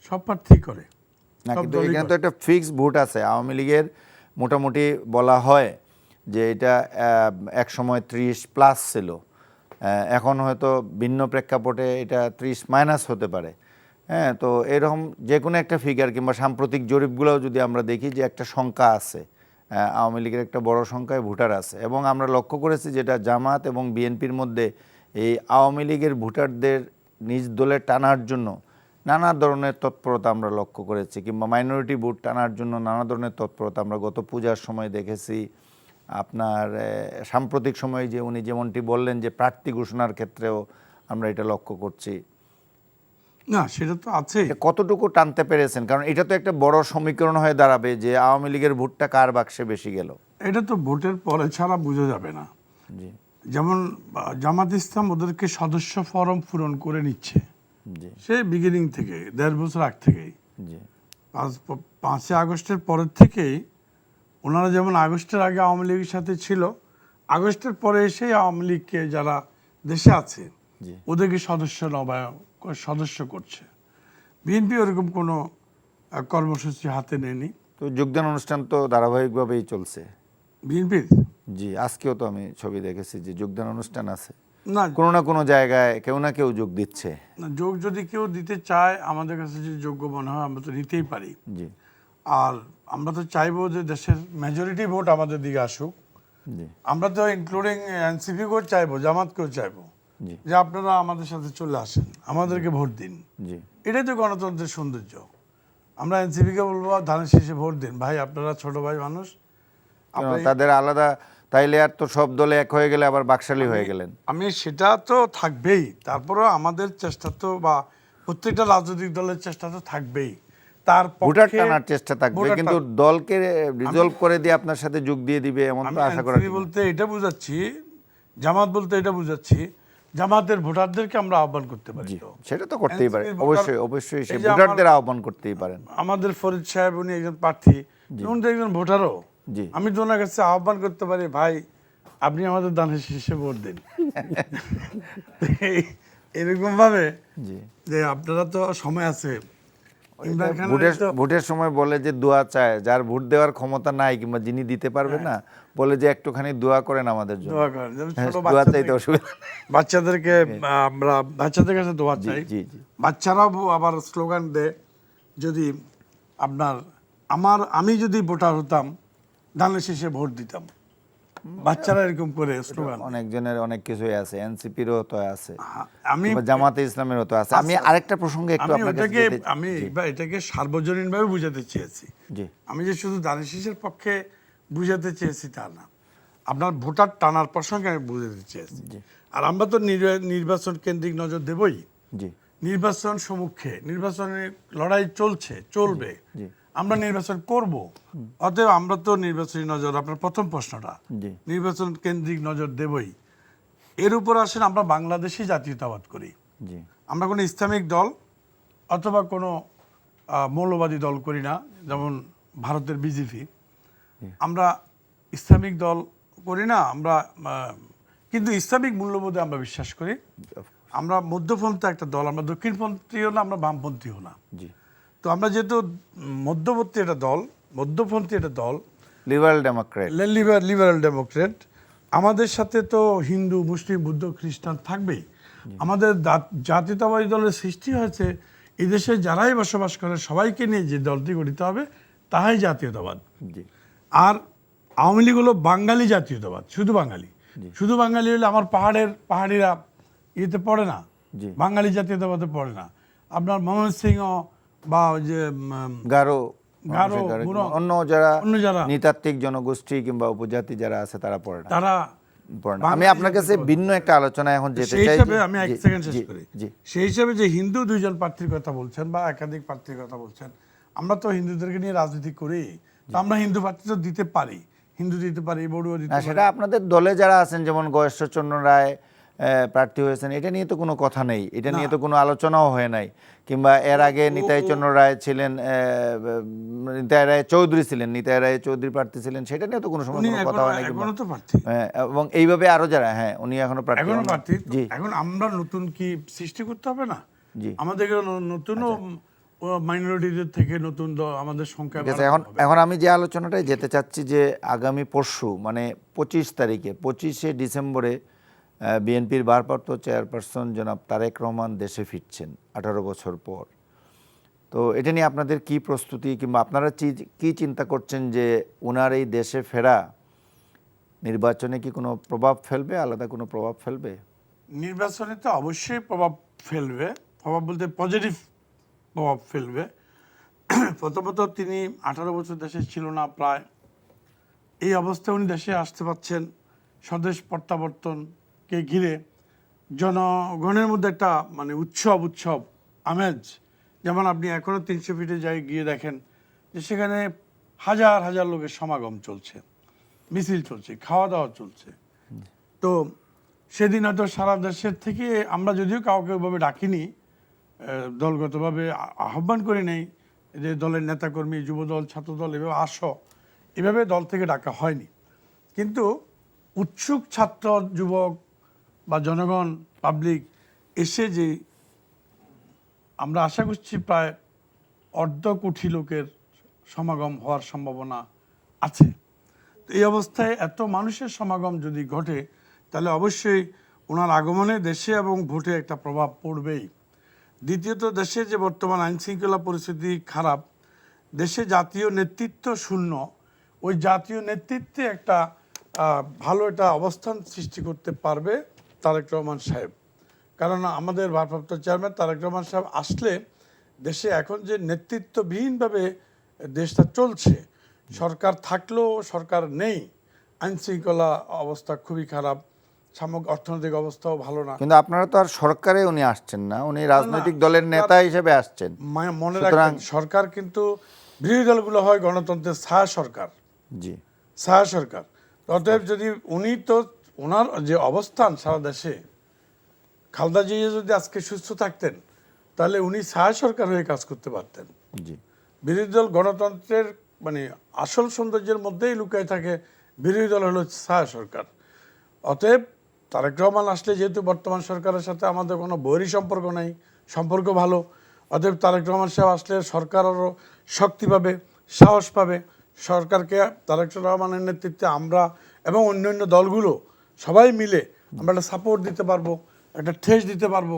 সব প্রার্থী করে। না, কিন্তু এখানে তো একটা ফিক্সড ভোট আছে। আওয়ামী লীগের মোটামুটি বলা হয় যে এটা এক সময় 30+ ছিল, এখন হয়তো ভিন্ন প্রেক্ষাপটে এটা 30- হতে পারে। হ্যাঁ, তো এরকম যে কোনো একটা ফিগার কিংবা সাম্প্রতিক জরিপগুলোও যদি আমরা দেখি যে একটা সংখ্যা আছে, আওয়ামী লীগের একটা বড় সংখ্যায় ভোটার আছে। এবং আমরা লক্ষ্য করেছি যেটা জামাত এবং বিএনপির মধ্যে এই আওয়ামী লীগের ভোটারদের নিজ দলে টানার জন্য নানা ধরনের তৎপরতা আমরা লক্ষ্য করেছি, কিংবা মাইনরিটি ভোট টানার জন্য নানা ধরনের তৎপরতা আমরা গত পূজার সময় দেখেছি। আপনার সাম্প্রতিক সময়ে যে উনি যেমনটি বললেন যে প্রার্থী ঘোষণার ক্ষেত্রেও আমরা এটা লক্ষ্য করছি। না, সেটা তো আছে। কতটুকু টানতে পেরেছেন? কারণ এটা তো একটা বড় সমীকরণ হয়ে দাঁড়াবে যে আওয়ামী লীগের ভোটটা কার বাক্সে বেশি গেল। এটা তো ভোটের পরে ছাড়া বোঝা যাবে না। জি যেমন জামাত ইসলাম ওদেরকে সদস্য ফরম পূরণ করে নিচ্ছে, জি সেই বিগিনিং থেকে 1.5 বছর আগ থেকেই। জি 5ই আগস্টের পরের থেকেই ওনারা যেমন আগস্টের আগে আওয়ামী লীগের সাথে ছিল, আগস্টের পরে এসে আওয়ামী লীগকে যারা দেশে আছে জি ওদেরকে সদস্য করছে। বিএনপি ওরকম কোনো কর্মসূচি হাতে নেয়নি। তো যোগদান অনুষ্ঠান তো ধারাবাহিকভাবেই চলছে বিএনপির জি, আজকেও তো আমি ছবি দেখেছি যে যোগদান অনুষ্ঠান আছে, না, কোনো না কোনো জায়গায় কেউ না কেউ যোগ দিচ্ছে। যোগ যদি কেউ দিতে চায়, আমাদের কাছে যে যোগ্য মনে হয় আমরা তো নিতেই পারি। জি আর আমরা তো চাইবো যে দেশের মেজরিটি ভোট আমাদের দিকে আসুক। জি আমরা তো ইনক্লুডিং এনসিপিকেও চাইবো, জামাতকেও চাইবো জি যে আপনারা আমাদের সাথে চলে আসেন, আমাদেরকে ভোট দিন। জি এটাই তো গণতন্ত্রের সৌন্দর্য। আমরা এনসিপিকে বলবো ধানের শীষে ভোট দিন, ভাই আপনারা ছোট ভাই মানুষ। তাদের আলাদা, তাইলে আর তো সব দলে এক হয়ে গেলে আবার বাকশালী হয়ে গেলেন। আমি সেটা তো থাকবেই, তারপরেও আমাদের চেষ্টা তো, বা প্রত্যেকটা রাজনৈতিক দলের চেষ্টা তো থাকবেই, তার ভোটার টানার চেষ্টা থাকবে, কিন্তু দলকে রিজলভ করে দিয়ে আপনার সাথে যোগ দিয়ে দিবে এমন তো আশা করা। বলতে এটা বুঝাচ্ছি, জামাত বলতে এটা বুঝাচ্ছি, জামাতের ভোটারদেরকে আমরা আহ্বান করতে পারি। সেটা তো করতেই পারে, অবশ্যই অবশ্যই সে ভোটারদের আহ্বান করতেই পারেন। আমাদের ফরিদ সাহেব উনি একজন প্রার্থী, উনি একজন ভোটারও। জি, আমি তো ওনার কাছে আহ্বান করতে পারি, ভাই আপনি আমাদের দানের শীর্ষে ভোট দিন। এরকম ভাবে যে আপনারা তো সময় আছে, ইমরান খানের ভোটের তো- ভোটের সময় বলে যে দোয়া চায়, যার ভোট দেওয়ার ক্ষমতা নাই কিংবা যিনি দিতে পারবে না, বলে যে একটুখানি দোয়া করেন আমাদের জন্য। দোয়া করেন, যেমন হ্যাঁ, ছোট দোয়া চাইতে বাচ্চাদের- অসুবিধা নেই। বাচ্চাদেরকে আমরা বাচ্চাদের কাছে দোয়া জি, চাই, জি, জি। বাচ্চারাও আবার স্লোগান দেয়, যদি আপনার আমি যদি ভোটার হতাম ধানের শেষে ভোট দিতাম, বাচ্চারা এরকম করে স্লোগান। অনেকজনের অনেক কিছুই আছে, এনসিপিরও তো আছে, আমি কিংবা জামাতে ইসলামেরও তো আছে। আমি আরেকটা প্রসঙ্গে একটু আপনার কাছে আমি এটাকে সার্বজনীনভাবে বুঝাতে চেয়েছি। জি আমি যে শুধু ধানের শীষের পক্ষে বুঝাতে চেয়েছি তা না, আপনার ভোটার টানার প্রসঙ্গে আমি বুঝাতে চেয়েছি। আর আমরা তো নির্বাচন কেন্দ্রিক নজর দেবই, জি নির্বাচন সম্মুখে, নির্বাচনের লড়াই চলবে, জি আমরা নির্বাচন করব, অতএব আমরা তো নির্বাচনী নজর, আপনার প্রথম প্রশ্নটা, জি নির্বাচন কেন্দ্রিক নজর দেবই। এর উপর আসেন আমরা বাংলাদেশি জাতীয়তাবাদ করি, জি আমরা কোনো ইসলামিক দল অথবা কোনো মৌলবাদী দল করি না, যেমন ভারতের বিজেপি। আমরা ইসলামিক দল করি না, আমরা কিন্তু ইসলামিক মূল্যবোধে আমরা বিশ্বাস করি। আমরা মধ্যপন্থী একটা দল, আমরা দক্ষিণপন্থীও না, আমরা বামপন্থীও না। জি তো আমরা যেহেতু মধ্যবর্তী একটা দল, মধ্যপন্থী একটা দল, লিবারাল ডেমোক্রেট। লিবারাল ডেমোক্রেট, আমাদের সাথে তো হিন্দু, মুসলিম, বুদ্ধ, খ্রিস্টান থাকবেই। আমাদের জাতীয়তাবাদী দলের সৃষ্টি হয়েছে এই দেশে যারাই বসবাস করে সবাইকে নিয়ে যে দলটি গঠিত হবে তাহাই জাতীয়তাবাদ। জি আর আওয়ামী লীগ হলো বাঙালি জাতীয়তাবাদ, শুধু বাঙালি। শুধু বাঙালি হলে আমার পাহাড়িরা ইয়েতে পড়ে না, জি। বাঙালি জাতীয়তাবাদে পড়ে না। আপনার ময়মনসিংহ বা ওই যে গারো, গারো, মানুষের গারো, বুড়ো, অন্য যারা নৃতাত্ত্বিক জনগোষ্ঠী কিংবা উপজাতি যারা আছে তারা পড়ে না, তারা পড়ে না। আমি আপনার কাছে ভিন্ন একটা আলোচনা এখন যেতে সেই চাই। হিসাবে আমি এক সেকেন্ড শেষ করি। জি সেই হিসাবে যে হিন্দু দুইজন প্রার্থীর কথা বলছেন বা একাধিক প্রার্থীর কথা বলছেন, আমরা তো হিন্দুদেরকে নিয়ে রাজনীতি করি, তো আমরা হিন্দু প্রার্থী তো দিতে পারি, হিন্দু দিতে পারি, বড়ুয়া দিতে না, পারি। সেটা আপনাদের দলে যারা আছেন, যেমন গয়েশ্বরচন্দ্র রায় প্রার্থী হয়েছেন, এটা নিয়ে তো কোনো কথা নেই, এটা নিয়ে তো কোনো আলোচনাও হয় নাই। কিংবা এর আগে নিতাই চন্দ্র রায় ছিলেন, নিতাই রায় চৌধুরী ছিলেন, নিতাই রায় চৌধুরী প্রার্থী ছিলেন, সেটা নিয়ে তো কোনো সময় উনি কোনো কথা হয় না। এখনো তো প্রার্থী, এবং এইভাবে আরো যারা, হ্যাঁ উনি এখনো প্রার্থী। এখনো প্রার্থী। জি এখন আমরা নতুন কি সৃষ্টি করতে হবে না? জি আমাদেরকে নতুন মাইনরিটিদের থেকে নতুন আমাদের সংখ্যা ঠিক আছে। বাড়াতে হবে। এখন আমি যে আলোচনাটায় যেতে চাচ্ছি যে আগামী পরশু মানে 25 ডিসেম্বরে বিএনপির ভারপ্রাপ্ত চেয়ারপারসন জনাব তারেক রহমান দেশে ফিরছেন 18 বছর পর। তো এটা নিয়ে আপনাদের কি প্রস্তুতি কিংবা আপনারা কি চিন্তা করছেন যে ওনার এই দেশে ফেরা নির্বাচনে কি কোনো প্রভাব ফেলবে, আলাদা কোনো প্রভাব ফেলবে? নির্বাচনে তো অবশ্যই প্রভাব ফেলবে, প্রভাব বলতে পজিটিভ প্রভাব ফেলবে। প্রথমত তিনি 18 বছর দেশে ছিল না প্রায়, এই অবস্থায় উনি দেশে আসতে পারছেন, স্বদেশ প্রত্যাবর্তনকে ঘিরে জনগণের মধ্যে একটা মানে উৎসব আমেজ। যেমন আপনি এখনও 300 ফিটে গিয়ে দেখেন যে সেখানে হাজার হাজার লোকের সমাগম চলছে, মিছিল চলছে, খাওয়া দাওয়া চলছে। তো সেদিন হয়তো সারা দেশের থেকে আমরা যদিও কাউকে ওইভাবে ডাকিনি, দলগতভাবে আহ্বান করে নেই যে দলের নেতাকর্মী, যুবদল, ছাত্রদল এভাবে আসো, এভাবে দল থেকে ডাকা হয়নি। কিন্তু উৎসুক ছাত্র, যুবক বা জনগণ, পাবলিক এসে যে আমরা আশা করছি প্রায় 1.5 কোটি লোকের সমাগম হওয়ার সম্ভাবনা আছে। তো এই অবস্থায় এত মানুষের সমাগম যদি ঘটে তাহলে অবশ্যই ওনার আগমনে দেশে এবং ভোটে একটা প্রভাব পড়বেই। দ্বিতীয়ত, দেশে যে বর্তমান আইনশৃঙ্খলা পরিস্থিতি খারাপ, দেশে জাতীয় নেতৃত্ব শূন্য, ওই জাতীয় নেতৃত্বে একটা ভালো একটা অবস্থান সৃষ্টি করতে পারবে তারেক রহমান সাহেব। কারণ আমাদের ভারপ্রাপ্ত চেয়ারম্যান তারেক রহমান সাহেব আসলে দেশে এখন যে নেতৃত্ববিহীনভাবে দেশটা চলছে, সরকার থাকলেও সরকার নেই, আইনশৃঙ্খলা অবস্থা খুবই খারাপ, সামগ্রিক অর্থনৈতিক অবস্থাও ভালো না। কিন্তু আপনারা তো আর সরকারে উনি আসছেন না, উনি রাজনৈতিক দলের নেতা হিসেবে আসছেন। মনে রাখবেন, সরকার কিন্তু বিরোধী দলগুলো হয় গণতন্ত্রের ছায়া সরকার, জি ছায়া সরকার। অতএব যদি উনি তো ওনার যে অবস্থান সারা দেশে, খালেদা জিয়া যদি আজকে সুস্থ থাকতেন তাহলে উনি ছায়া সরকার হয়ে কাজ করতে পারতেন। জি বিরোধী দল গণতন্ত্রের মানে আসল সৌন্দর্যের মধ্যেই লুকিয়ে থাকে, বিরোধী দল হলো ছায়া সরকার। অতএব তারেক রহমান আসলে, যেহেতু বর্তমান সরকারের সাথে আমাদের কোনো বৈরী সম্পর্ক নেই, সম্পর্ক ভালো, অতএব তারেক রহমান সাহেব আসলে সরকার আরও শক্তি পাবে, সাহস পাবে। সরকারকে তারেক রহমানের নেতৃত্বে আমরা এবং অন্যান্য দলগুলো সবাই মিলে আমরা একটা সাপোর্ট দিতে পারবো, একটা ঠেস দিতে পারবো,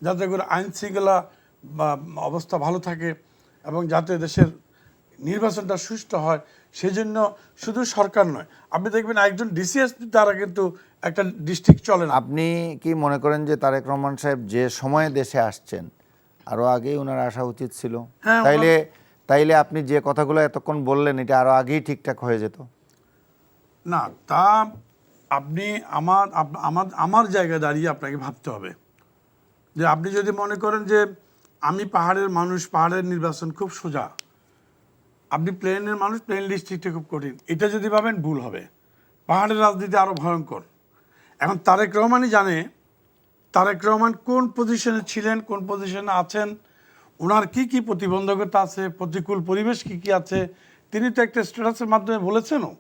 যাতে করে আইন শৃঙ্খলা বা অবস্থা ভালো থাকে এবং যাতে দেশের নির্বাচনটা সুষ্ঠু হয়। সেই জন্য শুধু সরকার নয়, আপনি দেখবেন একজন ডিসিএসপি দ্বারা কিন্তু একটা ডিস্ট্রিক্ট চলে না। আপনি কি মনে করেন যে তারেক রহমান সাহেব যে সময়ে দেশে আসছেন আরো আগেই ওনার আসা উচিত ছিল? হ্যাঁ, তাইলে আপনি যে কথাগুলো এতক্ষণ বললেন এটা আরো আগেই ঠিকঠাক হয়ে যেত? না, তা আপনি আমার জায়গায় দাঁড়িয়ে আপনাকে ভাবতে হবে যে আপনি যদি মনে করেন যে আমি পাহাড়ের মানুষ, পাহাড়ের নির্বাচন খুব সোজা, আপনি প্লেনের মানুষ, প্লেন ডিস্ট্রিক্টে খুব কঠিন, এটা যদি ভাবেন ভুল হবে। পাহাড়ের রাজনীতি আরও ভয়ঙ্কর। এখন তারেক রহমানই জানে তারেক রহমান কোন পজিশনে ছিলেন, কোন পজিশনে আছেন, ওনার কি কি প্রতিবন্ধকতা আছে, প্রতিকূল পরিবেশ কি কি আছে। তিনি তো একটা স্ট্যাটাসের মাধ্যমে বলেছেনও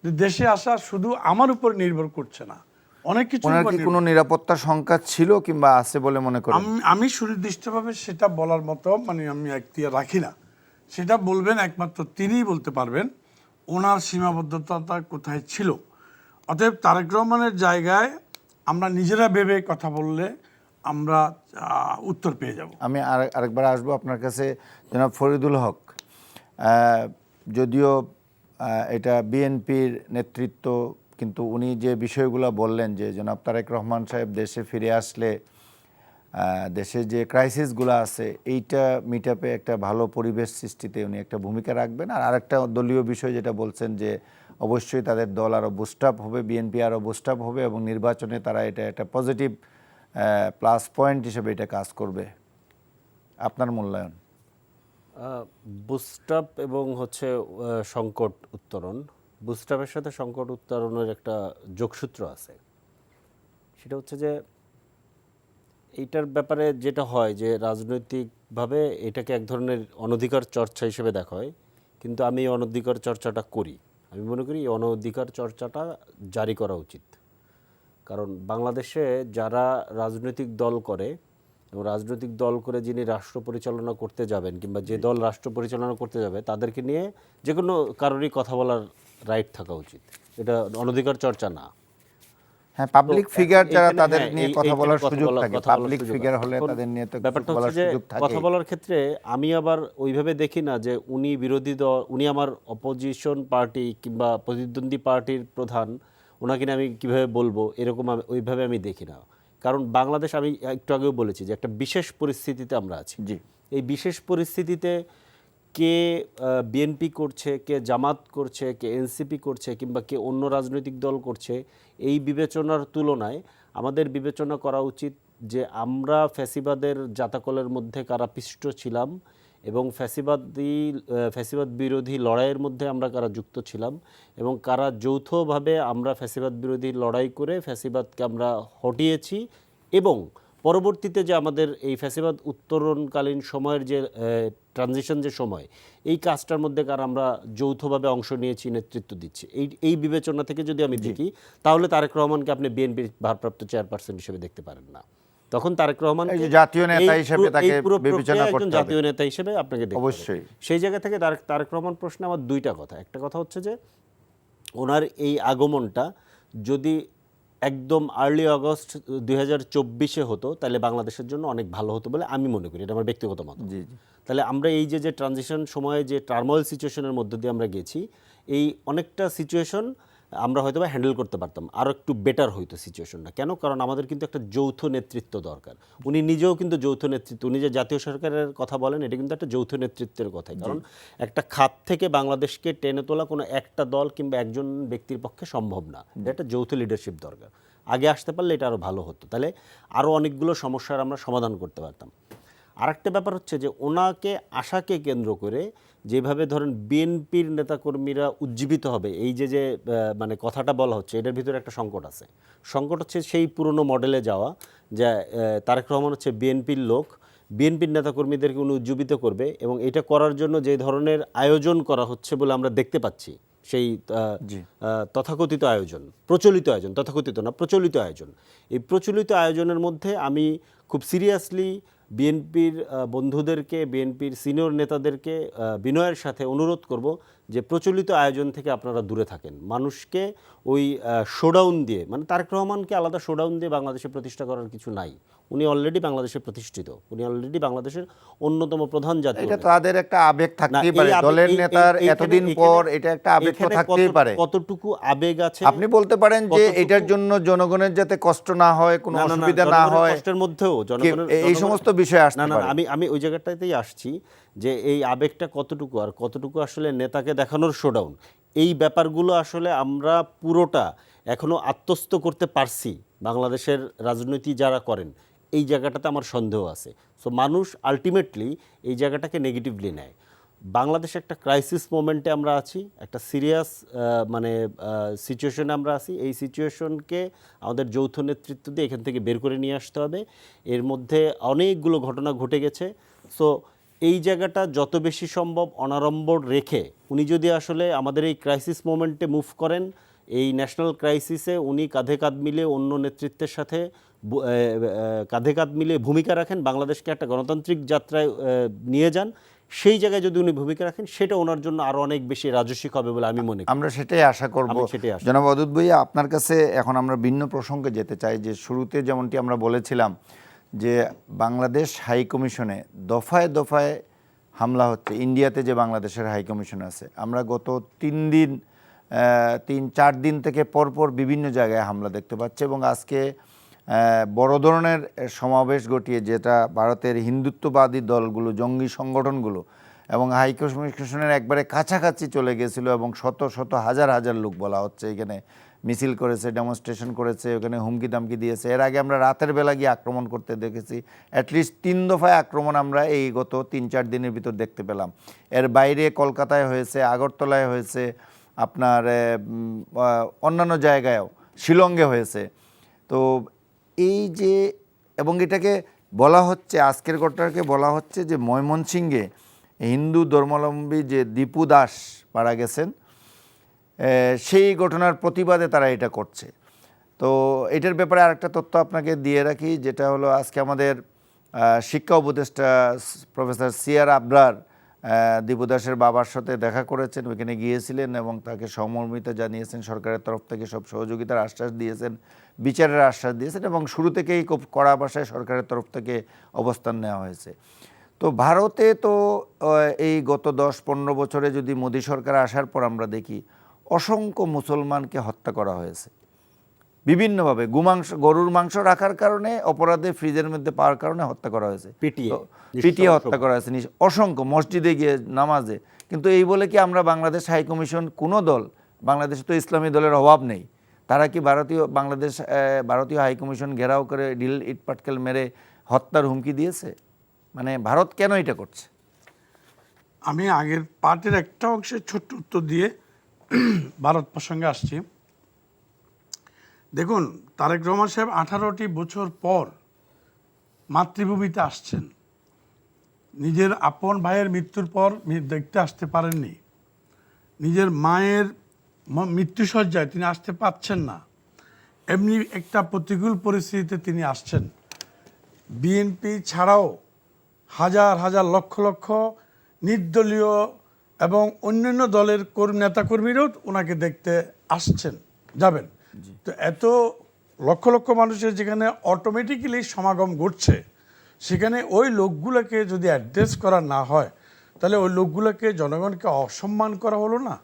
যে দেশে আসা শুধু আমার উপর নির্ভর করছে না, অনেক কিছু। ওনার কি কোনো নিরাপত্তা সংকট ছিল কিংবা আছে বলে মনে করেন? আমি সুনির্দিষ্টভাবে সেটা বলার মতো আমি এখতিয়ার রাখি না। সেটা বলবেন একমাত্র তিনিই বলতে পারবেন ওনার সীমাবদ্ধতা কোথায় ছিল। অতএব তারেক রহমানের জায়গায় আমরা নিজেরা ভেবে কথা বললে আমরা উত্তর পেয়ে যাব। আমি আরেকবার আসবো আপনার কাছে, জনাব ফরিদুল হক। যদিও এটা বিএনপির নেতৃত্ব, কিন্তু উনি যে বিষয়গুলো বললেন যে জনাব তারেক রহমান সাহেব দেশে ফিরে আসলে দেশে যে ক্রাইসিসগুলো আছে এইটা মিটআপে একটা ভালো পরিবেশ সৃষ্টিতে উনি একটা ভূমিকা রাখবেন। আর আরেকটা দলীয় বিষয় যেটা বলছেন যে অবশ্যই তাদের দল আরও বুস্টআপ হবে, বিএনপি আরও বুস্টআপ হবে এবং নির্বাচনে তারা এটা একটা পজিটিভ প্লাস পয়েন্ট হিসেবে এটা কাজ করবে। আপনার মূল্যায়ন? বুস্টআপ এবং হচ্ছে সংকট উত্তরণ, বুস্টআপের সাথে সংকট উত্তরণের একটা যোগসূত্র আছে। সেটা হচ্ছে যে এইটার ব্যাপারে যেটা হয় যে রাজনৈতিকভাবে এটাকে এক ধরনের অনধিকার চর্চা হিসেবে দেখা হয়, কিন্তু আমি এই অনধিকার চর্চাটা করি। আমি মনে করি এই অনধিকার চর্চাটা জারি করা উচিত। কারণ বাংলাদেশে যারা রাজনৈতিক দল করে এবং রাজনৈতিক দল করে যিনি রাষ্ট্র পরিচালনা করতে যাবেন কিংবা যে দল রাষ্ট্র পরিচালনা করতে যাবে তাদেরকে নিয়ে যে কোনো কারোরই কথা বলার রাইট থাকা উচিত। এটা অনধিকার চর্চা না। হ্যাঁ, পাবলিক ফিগার যারা তাদের হ্যাঁ, নিয়ে কথা বলার সুযোগ থাকে, পাবলিক ফিগার হলে এখন তাদের নিয়ে তো ব্যাপারটা বলার হচ্ছে যে সুযোগ থাকে। কথা বলার ক্ষেত্রে আমি আবার ওইভাবে দেখি না যে উনি বিরোধী দল, উনি আমার অপোজিশন পার্টি কিংবা প্রতিদ্বন্দ্বী পার্টির প্রধান, ওনাকে নিয়ে আমি কিভাবে বলবো এরকম ওইভাবে আমি দেখি না। কারণ বাংলাদেশ, আমি একটু আগেও বলেছি যে একটা বিশেষ পরিস্থিতিতে আমরা আছি। জি, এই বিশেষ পরিস্থিতিতে কে বিএনপি করছে, কে জামাত করছে, কে এনসিপি করছে কিংবা কে অন্য রাজনৈতিক দল করছে, এই বিবেচনার তুলনায় আমাদের বিবেচনা করা উচিত যে আমরা ফ্যাসিবাদের জাতাকলের মধ্যে কারা পিষ্ট ছিলাম এবং ফ্যাসিবাদ বিরোধী লড়াইয়ের মধ্যে আমরা কারা যুক্ত ছিলাম এবং কারা যৌথভাবে আমরা ফ্যাসিবাদ বিরোধী লড়াই করে ফ্যাসিবাদকে আমরা হটিয়েছি এবং পরবর্তীতে যে আমাদের এই ফ্যাসিবাদ উত্তরণকালীন সময়ের যে ট্রানজিশন যে সময়, এই কাজটার মধ্যে কার আমরা যৌথভাবে অংশ নিয়েছি, নেতৃত্ব দিচ্ছি, এই বিবেচনা থেকে যদি আমি দেখি তাহলে তারেক রহমানকে আপনি বিএনপির ভারপ্রাপ্ত চেয়ারপারসন হিসেবে দেখতে পারেন না। তখন তারেক রহমান জাতীয় নেতা হিসেবে তাকে বিবেচনা করতে হবে, জাতীয় নেতা হিসেবে আপনাকে দেখতে হবে। অবশ্যই। সেই জায়গা থেকে তারেক রহমান প্রশ্নে আমার দুইটা কথা। একটা কথা হচ্ছে যে ওনার এই আগমনটা যদি একদম আর্লি আগস্ট 2024-এ হতো তাহলে বাংলাদেশের জন্য অনেক ভালো হতো বলে আমি মনে করি। এটা আমার ব্যক্তিগত মত। জি জি। তাহলে আমরা এই যে ট্রানজিশন সময়ে যে টার্মোয়েল সিচুয়েশনের মধ্যে দিয়ে আমরা গেছি, এই অনেকটা সিচুয়েশন আমরা হয়তো বা হ্যান্ডেল করতে পারতাম, আরও একটু বেটার হইতো সিচুয়েশনটা। কেন? কারণ আমাদের কিন্তু একটা যৌথ নেতৃত্ব দরকার। উনি নিজেও কিন্তু যৌথ নেতৃত্ব, উনি যে জাতীয় সরকারের কথা বলেন এটা কিন্তু একটা যৌথ নেতৃত্বের কথাই। কারণ একটা খাত থেকে বাংলাদেশকে টেনে তোলা কোনো একটা দল কিংবা একজন ব্যক্তির পক্ষে সম্ভব না, এটা একটা যৌথ লিডারশিপ দরকার। আগে আসতে পারলে এটা আরও ভালো হতো, তাহলে আরও অনেকগুলো সমস্যার আমরা সমাধান করতে পারতাম। আরেকটা ব্যাপার হচ্ছে যে ওনাকে আশাকে কেন্দ্র করে যেভাবে ধরেন বিএনপির নেতাকর্মীরা উজ্জীবিত হবে, এই যে মানে কথাটা বলা হচ্ছে, এটার ভিতরে একটা সংকট আছে। সংকট হচ্ছে সেই পুরনো মডেলে যাওয়া, যে তারেক রহমান হচ্ছে বিএনপির লোক, বিএনপির নেতাকর্মীদেরকে উনি উজ্জীবিত করবে এবং এটা করার জন্য যে ধরনের আয়োজন করা হচ্ছে বলে আমরা দেখতে পাচ্ছি, সেই জি। তথাকথিত আয়োজন, প্রচলিত আয়োজন, তথাকথিত না, প্রচলিত আয়োজন। এই প্রচলিত আয়োজনের মধ্যে আমি খুব সিরিয়াসলি বিএনপির বন্ধুদেরকে, বিএনপির সিনিয়র নেতাদেরকে বিনয়ের সাথে অনুরোধ করব যে প্রচলিত আয়োজন থেকে আপনারা দূরে থাকেন। মানুষকে ওই শোডাউন দিয়ে, মানে তারেক রহমানকে আলাদা শোডাউন দিয়ে বাংলাদেশে প্রতিষ্ঠা করার কিছু নাই। উনি অলরেডি বাংলাদেশে প্রতিষ্ঠিত, উনি অলরেডি বাংলাদেশের অন্যতম প্রধান জাতীয় এটা নেতা। তাদের একটা আবেগ না, থাকতেই এই পারে, আবেগ- দলের এই- এই- নেতার এইখানে- এতদিন এখানে- পর এটা একটা আবেগ তো এখানে থাকতেই পারে। কতটুকু আবেগ আছে আপনি বলতে পারেন যে কতটুকু- এটার জন্য জনগণের যাতে কষ্ট না হয়, কোনো না, না, না, অসুবিধা না জনগণের হয়, কষ্টের মধ্যেও এই সমস্ত বিষয় আসতে না, না, পারে। আমি ওই জায়গাটাতেই আসছি যে এই আবেগটা কতটুকু আর কতটুকু আসলে নেতাকে দেখানোর শোডাউন, এই ব্যাপারগুলো আসলে আমরা পুরোটা এখনো আত্মস্থ করতে পারছি বাংলাদেশের রাজনীতি যারা করেন, এই জায়গাটাতে আমার সন্দেহ আছে। সো মানুষ আলটিমেটলি এই জায়গাটাকে নেগেটিভলি নেয়। বাংলাদেশে একটা ক্রাইসিস মোমেন্টে আমরা আছি, একটা সিরিয়াস মানে সিচুয়েশনে আমরা আছি। এই সিচুয়েশনকে আমাদের যৌথ নেতৃত্ব দিয়ে এখান থেকে বের করে নিয়ে আসতে হবে। এর মধ্যে অনেকগুলো ঘটনা ঘটে গেছে। সো এই জায়গাটা যত বেশি সম্ভব অনাড়ম্বর রেখে উনি যদি আসলে আমাদের এই ক্রাইসিস মোমেন্টে মুভ করেন, এই ন্যাশনাল ক্রাইসিসে উনি কাঁধে কাঁধ মিলে অন্য নেতৃত্বের সাথে কাঁধে কাঁধ মিলে ভূমিকা রাখেন, বাংলাদেশকে একটা গণতান্ত্রিক যাত্রায় নিয়ে যান, সেই জায়গায় যদি উনি ভূমিকা রাখেন, সেটা ওনার জন্য আরো অনেক বেশি রাজস্বিক হবে বলে আমি মনে করি। আমরা সেটাই আশা করব। আমি সেটাই আশা জনাব অদূত ভাইয়া, আপনার কাছে এখন আমরা ভিন্ন প্রসঙ্গে যেতে চাই। যে শুরুতে যেমনটি আমরা বলেছিলাম যে বাংলাদেশ হাই কমিশনে দফায় দফায় হামলা হচ্ছে, ইন্ডিয়াতে যে বাংলাদেশের হাই কমিশন আছে, আমরা গত 3-4 দিন থেকে পরপর বিভিন্ন জায়গায় হামলা দেখতে পাচ্ছি। এবং আজকে বড় ধরনের সমাবেশ ঘটিয়ে, যেটা ভারতের হিন্দুত্ববাদী দলগুলো, জঙ্গি সংগঠনগুলো এবং হাই কমিশনের একবারে কাছাকাছি চলে গেছিল, এবং শত শত হাজার হাজার লোক বলা হচ্ছে এখানে মিছিল করেছে, ডেমনস্ট্রেশন করেছে, ওখানে হুমকি দামকি দিয়েছে। এর আগে আমরা রাতের বেলা গিয়ে আক্রমণ করতে দেখেছি। অ্যাটলিস্ট 3 দফায় আক্রমণ আমরা এই গত 3-4 দিনের ভিতর দেখতে পেলাম। এর বাইরে কলকাতায় হয়েছে, আগরতলায় হয়েছে, আপনার অন্যান্য জায়গায়ও, শিলংয়ে হয়েছে। তো এই যে, এবং এটাকে বলা হচ্ছে, আজকের ঘটনাকে বলা হচ্ছে যে ময়মনসিংহে হিন্দু ধর্মাবলম্বী যে দীপু দাস মারা গেছেন, সেই ঘটনার প্রতিবাদে তারা এটা করছে। তো এটার ব্যাপারে আরেকটা তথ্য আপনাকে দিয়ে রাখি, যেটা হলো আজকে আমাদের শিক্ষা উপদেষ্টা প্রফেসর সিআর আবরার দীপু দাসের বাবার সাথে দেখা করেছেন, ওইখানে গিয়েছিলেন এবং তাকে সহমর্মিতা জানিয়েছেন, সরকারের তরফ থেকে সব সহযোগিতার আশ্বাস দিয়েছেন, বিচারের আশ্বাস দিয়েছেন, এবং শুরু থেকেই খুব কড়া ভাষায় সরকারের তরফ থেকে অবস্থান নেওয়া হয়েছে। তো ভারতে তো এই গত 10-15 বছরে যদি মোদী সরকার আসার পর আমরা দেখি অসংখ্য মুসলমানকে হত্যা করা হয়েছে বিভিন্নভাবে। গরুর মাংস রাখার কারণে, অপরাধে ফ্রিজের মধ্যে পাওয়ার কারণে হত্যা করা হয়েছে, পিটিয়ে হত্যা করা হয়েছে অসংখ্য, মসজিদে গিয়ে নামাজে। কিন্তু এই বলে কি আমরা বাংলাদেশ হাই কমিশন, কোনো দল, বাংলাদেশে তো ইসলামী দলের অভাব নেই, তারা কি ভারতীয় হাই কমিশন ঘেরাও করে ঢিল ইট পাটকেল মেরে হত্যার হুমকি দিয়েছে? মানে ভারত কেন এটা করছে? আমি আগের পার্টের একটা অংশের ছোট্ট উত্তর দিয়ে ভারত প্রসঙ্গে আসছি। দেখুন, তারেক রহমান সাহেব 18টি বছর পর মাতৃভূমিতে আসছেন। নিজের আপন ভাইয়ের মৃত্যুর পর দেখতে আসতে পারেননি, নিজের মায়ের মৃত্যুসজ্জায় তিনি আসতে পারছেন না, এমনি একটা প্রতিকূল পরিস্থিতিতে তিনি আসছেন। বিএনপি ছাড়াও হাজার হাজার লক্ষ লক্ষ নির্দলীয় এবং অন্যান্য দলের নেতাকর্মীরাও ওনাকে দেখতে আসছেন, যাবেন। তো এত লক্ষ লক্ষ মানুষের যেখানে অটোমেটিক্যালি সমাগম ঘটছে, সেখানে ওই লোকগুলোকে যদি অ্যাড্রেস করা না হয়, তাহলে ওই লোকগুলোকে, জনগণকে অসম্মান করা হলো না?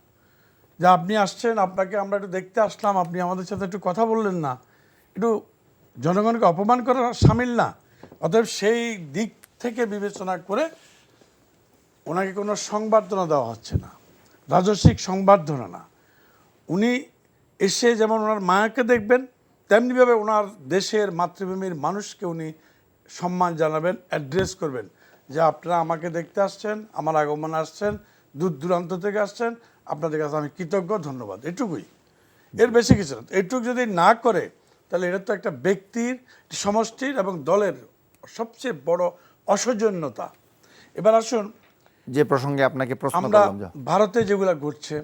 যে আপনি আসছেন, আপনাকে আমরা একটু দেখতে আসলাম, আপনি আমাদের সাথে একটু কথা বললেন না, একটু জনগণকে অপমান করা সামিল না? অতএব সেই দিক থেকে বিবেচনা করে ওনাকে কোনো সংবর্ধনা দেওয়া হচ্ছে না, রাজস্বিক সংবর্ধনা না। উনি এসে যেমন ওনার মায়াকে দেখবেন, তেমনিভাবে ওনার দেশের মাতৃভূমির মানুষকে উনি সম্মান জানাবেন, অ্যাড্রেস করবেন যে আপনারা আমাকে দেখতে আসছেন, আমার আগমন আসছেন, দূর দূরান্ত থেকে আসছেন, আপনাদের কাছে আমি কৃতজ্ঞ, ধন্যবাদ, এটুকুই, এর বেশি কিছু না। এটুকু যদি না করে, তাহলে এটা তো একটা ব্যক্তির, সমষ্টির এবং দলের সবচেয়ে বড় অসৌজন্যতা। এবার আসুন, যে প্রসঙ্গে আপনাকে প্রশ্ন আমরা করলাম, ভারতে যেগুলো ঘটছে,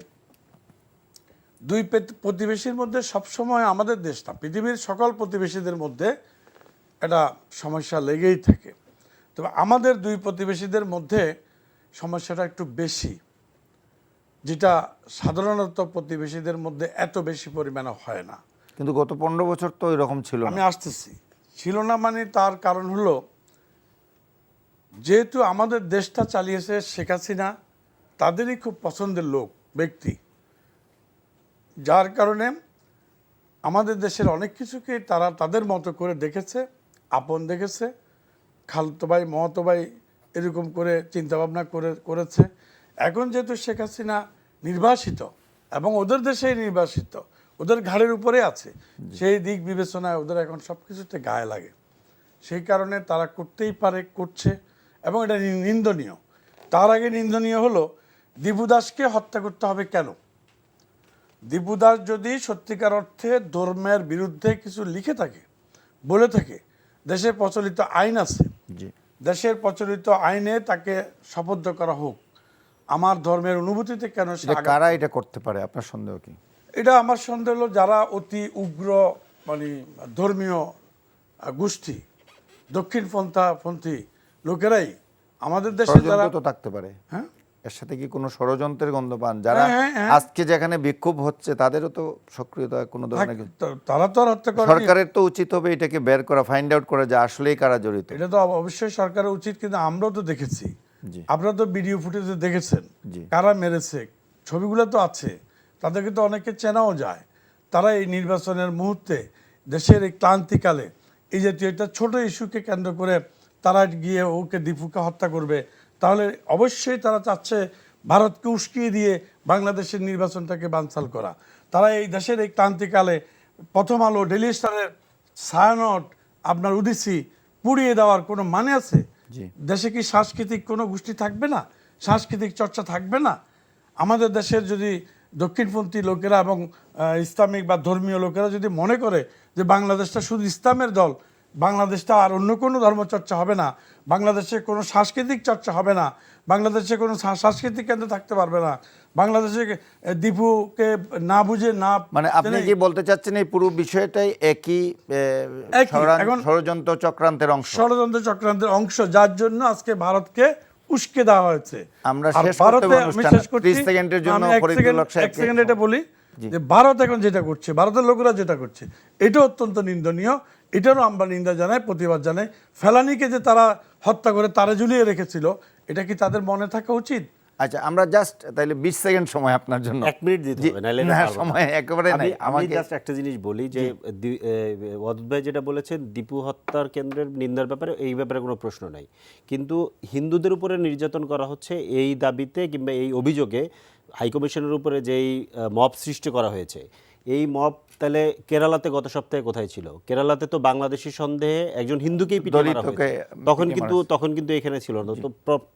দুই প্রতিবেশীর মধ্যে সবসময় আমাদের দেশ না, পৃথিবীর সকল প্রতিবেশীদের মধ্যে একটা সমস্যা লেগেই থাকে। তবে আমাদের দুই প্রতিবেশীদের মধ্যে সমস্যাটা একটু বেশি, যেটা সাধারণত প্রতিবেশীদের মধ্যে এত বেশি পরিমাণে হয় না। কিন্তু গত 15 বছর তো এরকম ছিল আমি না। আসতেছি, ছিল না মানে তার কারণ হলো, যেহেতু আমাদের দেশটা চালিয়েছে শেখ হাসিনা, তাদেরই খুব পছন্দের লোক, ব্যক্তি, যার কারণে আমাদের দেশের অনেক কিছুকে তারা তাদের মতো করে দেখেছে, আপন দেখেছে, খালতো ভাই মহতো ভাই এরকম করে চিন্তাভাবনা করেছে। এখন যেহেতু শেখ হাসিনা নির্বাসিত এবং ওদের দেশেই নির্বাসিত, ওদের ঘাড়ের উপরে আছে, সেই দিক বিবেচনায় ওদের এখন সব কিছুতে গায়ে লাগে। সেই কারণে তারা করতেই পারে, করছে, এবং এটা নিন্দনীয়। তার আগে নিন্দনীয় হলো দীপু দাসকে হত্যা করতে হবে কেন? দীপু দাস যদি সত্যিকার অর্থে ধর্মের বিরুদ্ধে কিছু লিখে থাকে, বলে থাকে, দেশের প্রচলিত আইন আছে, জি, দেশের প্রচলিত আইনে তাকে শপথ করা হোক। আমার ধর্মের অনুভূতিতে কেন সে এটা কারা এটা করতে পারে, আপনার সন্দেহ কি? এটা আমার সন্দেহ হলো যারা অতি উগ্র মানে ধর্মীয় গোষ্ঠী, দক্ষিণপন্থী লোকেরাই আমাদের দেশে যারা, ষড়যন্ত্র তো থাকতে পারে। হ্যাঁ এর সাথে কি কোনো ষড়যন্ত্রের গন্ধ পান? যারা হ্যাঁ। আজকে যেখানে বিক্ষোভ হচ্ছে তাদেরও তো সক্রিয়তা কোনো ধরনের কিছু? তারা তো আর হত্যা করে। সরকারের তো উচিত হবে এটাকে বের করা, ফাইন্ড আউট করা যে আসলেই কারা জড়িত। এটা তো অবশ্যই সরকারের উচিত, কিন্তু আমরাও তো দেখেছি, জি, আপনারা তো ভিডিও ফুটেজে দেখেছেন জি। কারা মেরেছে, ছবিগুলো তো আছে, তাদেরকে তো অনেকে চেনাও যায়। তারা এই নির্বাচনের মুহূর্তে দেশের এই ক্লান্তিকালে এই জাতীয় একটা ছোট ইস্যুকে কেন্দ্র করে তারা গিয়ে ওকে দীপুকে হত্যা করবে, তাহলে অবশ্যই তারা চাচ্ছে ভারতকে উস্কিয়ে দিয়ে বাংলাদেশের নির্বাচনটাকে বানচাল করা। তারা এই দেশের এই ক্লান্তিকালে প্রথম আলো, ডেইলি স্টারের ছায়ানট, আপনার উদিসি পুড়িয়ে দেওয়ার কোনো মানে আছে? জি। দেশে কি সাংস্কৃতিক কোনো গোষ্ঠী থাকবে না? সাংস্কৃতিক চর্চা থাকবে না? আমাদের দেশের যদি দক্ষিণপন্থী লোকেরা এবং ইসলামিক বা ধর্মীয় লোকেরা যদি মনে করে যে বাংলাদেশটা শুধু ইসলামের দল, বাংলাদেশটা আর অন্য কোনো ধর্মচর্চা হবে না, বাংলাদেশে কোনো সাংস্কৃতিক চর্চা হবে না, বাংলাদেশে কোনো সাংস্কৃতিক কেন্দ্র থাকতে পারবে না, বাংলাদেশে দীপুকে না বুঝে না, মানে আপনি কি বলতে চাচ্ছেন এই পুরো বিষয়টাই একই এখন ষড়যন্ত্র চক্রান্তের অংশ? ষড়যন্ত্র চক্রান্তের অংশ, যার জন্য আজকে ভারতকে উস্কে দেওয়া হয়েছে। আমরা আর শেষ করতে ভারতে, হবে আমি অনুষ্ঠান। শেষ করছি, 30 সেকেন্ডের জন্য আমি ফরিদুল্লাহ সাহেবকে- এক সেকেন্ড এটা বলি যে ভারত এখন যেটা করছে, ভারতের লোকেরা যেটা করছে, এটা অত্যন্ত নিন্দনীয়। এটারও আমরা নিন্দা জানাই, প্রতিবাদ জানাই। ফেলানিকে যে তারা হত্যা করে তারা ঝুলিয়ে রেখেছিল, এটা কি তাদের মনে থাকা উচিত? আচ্ছা, আমরা জাস্ট তাইলে 20 সেকেন্ড সময় আপনার জন্য। 1 মিনিট দিতে জি, হবে, নাহলে না, এটা পারবো না। সময় একেবারে নাই। আমি আমাকে জাস্ট একটা জিনিস বলি যে ওয়াদুদ ভাই যেটা বলেছেন দীপু হত্যার কেন্দ্রের নিন্দার ব্যাপারে, এই ব্যাপারে কোনো প্রশ্ন নাই, কিন্তু হিন্দুদের উপরে নির্যাতন করা হচ্ছে এই দাবিতে কিংবা এই অভিযোগে হাইকমিশনের উপরে যেই মব সৃষ্টি করা হয়েছে, এই মব তাহলে কেরালাতে গত সপ্তাহে কোথায় ছিল? কেরালাতে তো বাংলাদেশি সন্দেহে একজন হিন্দুকেই পিটিয়ে মারা দলিতকে হয়েছে। পিটিয়ে তখন কিন্তু এখানে ছিল না। তো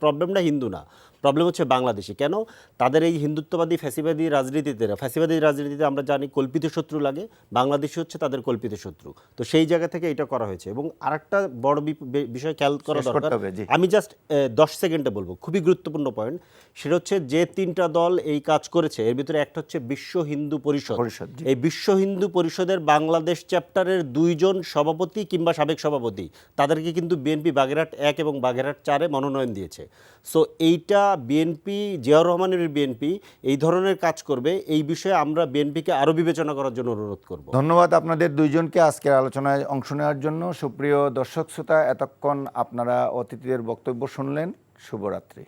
প্রবলেমটা হিন্দু না, প্রবলেম হচ্ছে বাংলাদেশি। কেন? তাদের এই হিন্দুত্ববাদী ফ্যাসিবাদী রাজনীতিতে আমরা জানি কল্পিত শত্রু লাগে, বাংলাদেশি হচ্ছে তাদের কল্পিত শত্রু। তো সেই জায়গা থেকে এটা করা হয়েছে। এবং আরেকটা বড় বিষয় খেয়াল করা শেষ দরকার, করতে হবে, জি। আমি জাস্ট 10 সেকেন্ডে বলবো, খুবই গুরুত্বপূর্ণ পয়েন্ট। সেটা হচ্ছে যে 3টা দল এই কাজ করেছে, এর ভিতরে একটা হচ্ছে বিশ্ব হিন্দু পরিষদ। জি। এই বিশ্ব হিন্দু পরিষদের বাংলাদেশ চ্যাপ্টারের 2 জন সভাপতি কিংবা সাবেক সভাপতি, তাদেরকে কিন্তু বিএনপি বাগেরহাট 1 এবং বাগেরহাট 4-এ মনোনয়ন দিয়েছে। সো এইটা বিএনপি, জিয়াউর রহমানের বিএনপি এই ধরনের কাজ করবে, এই বিষয়ে আমরা বিএনপিকে আরও বিবেচনা করার জন্য অনুরোধ করব। ধন্যবাদ আপনাদের দুইজনকে আজকের আলোচনায় অংশ নেওয়ার জন্য। সুপ্রিয় দর্শক শ্রোতা, এতক্ষণ আপনারা অতিথিদের বক্তব্য শুনলেন। শুভরাত্রি।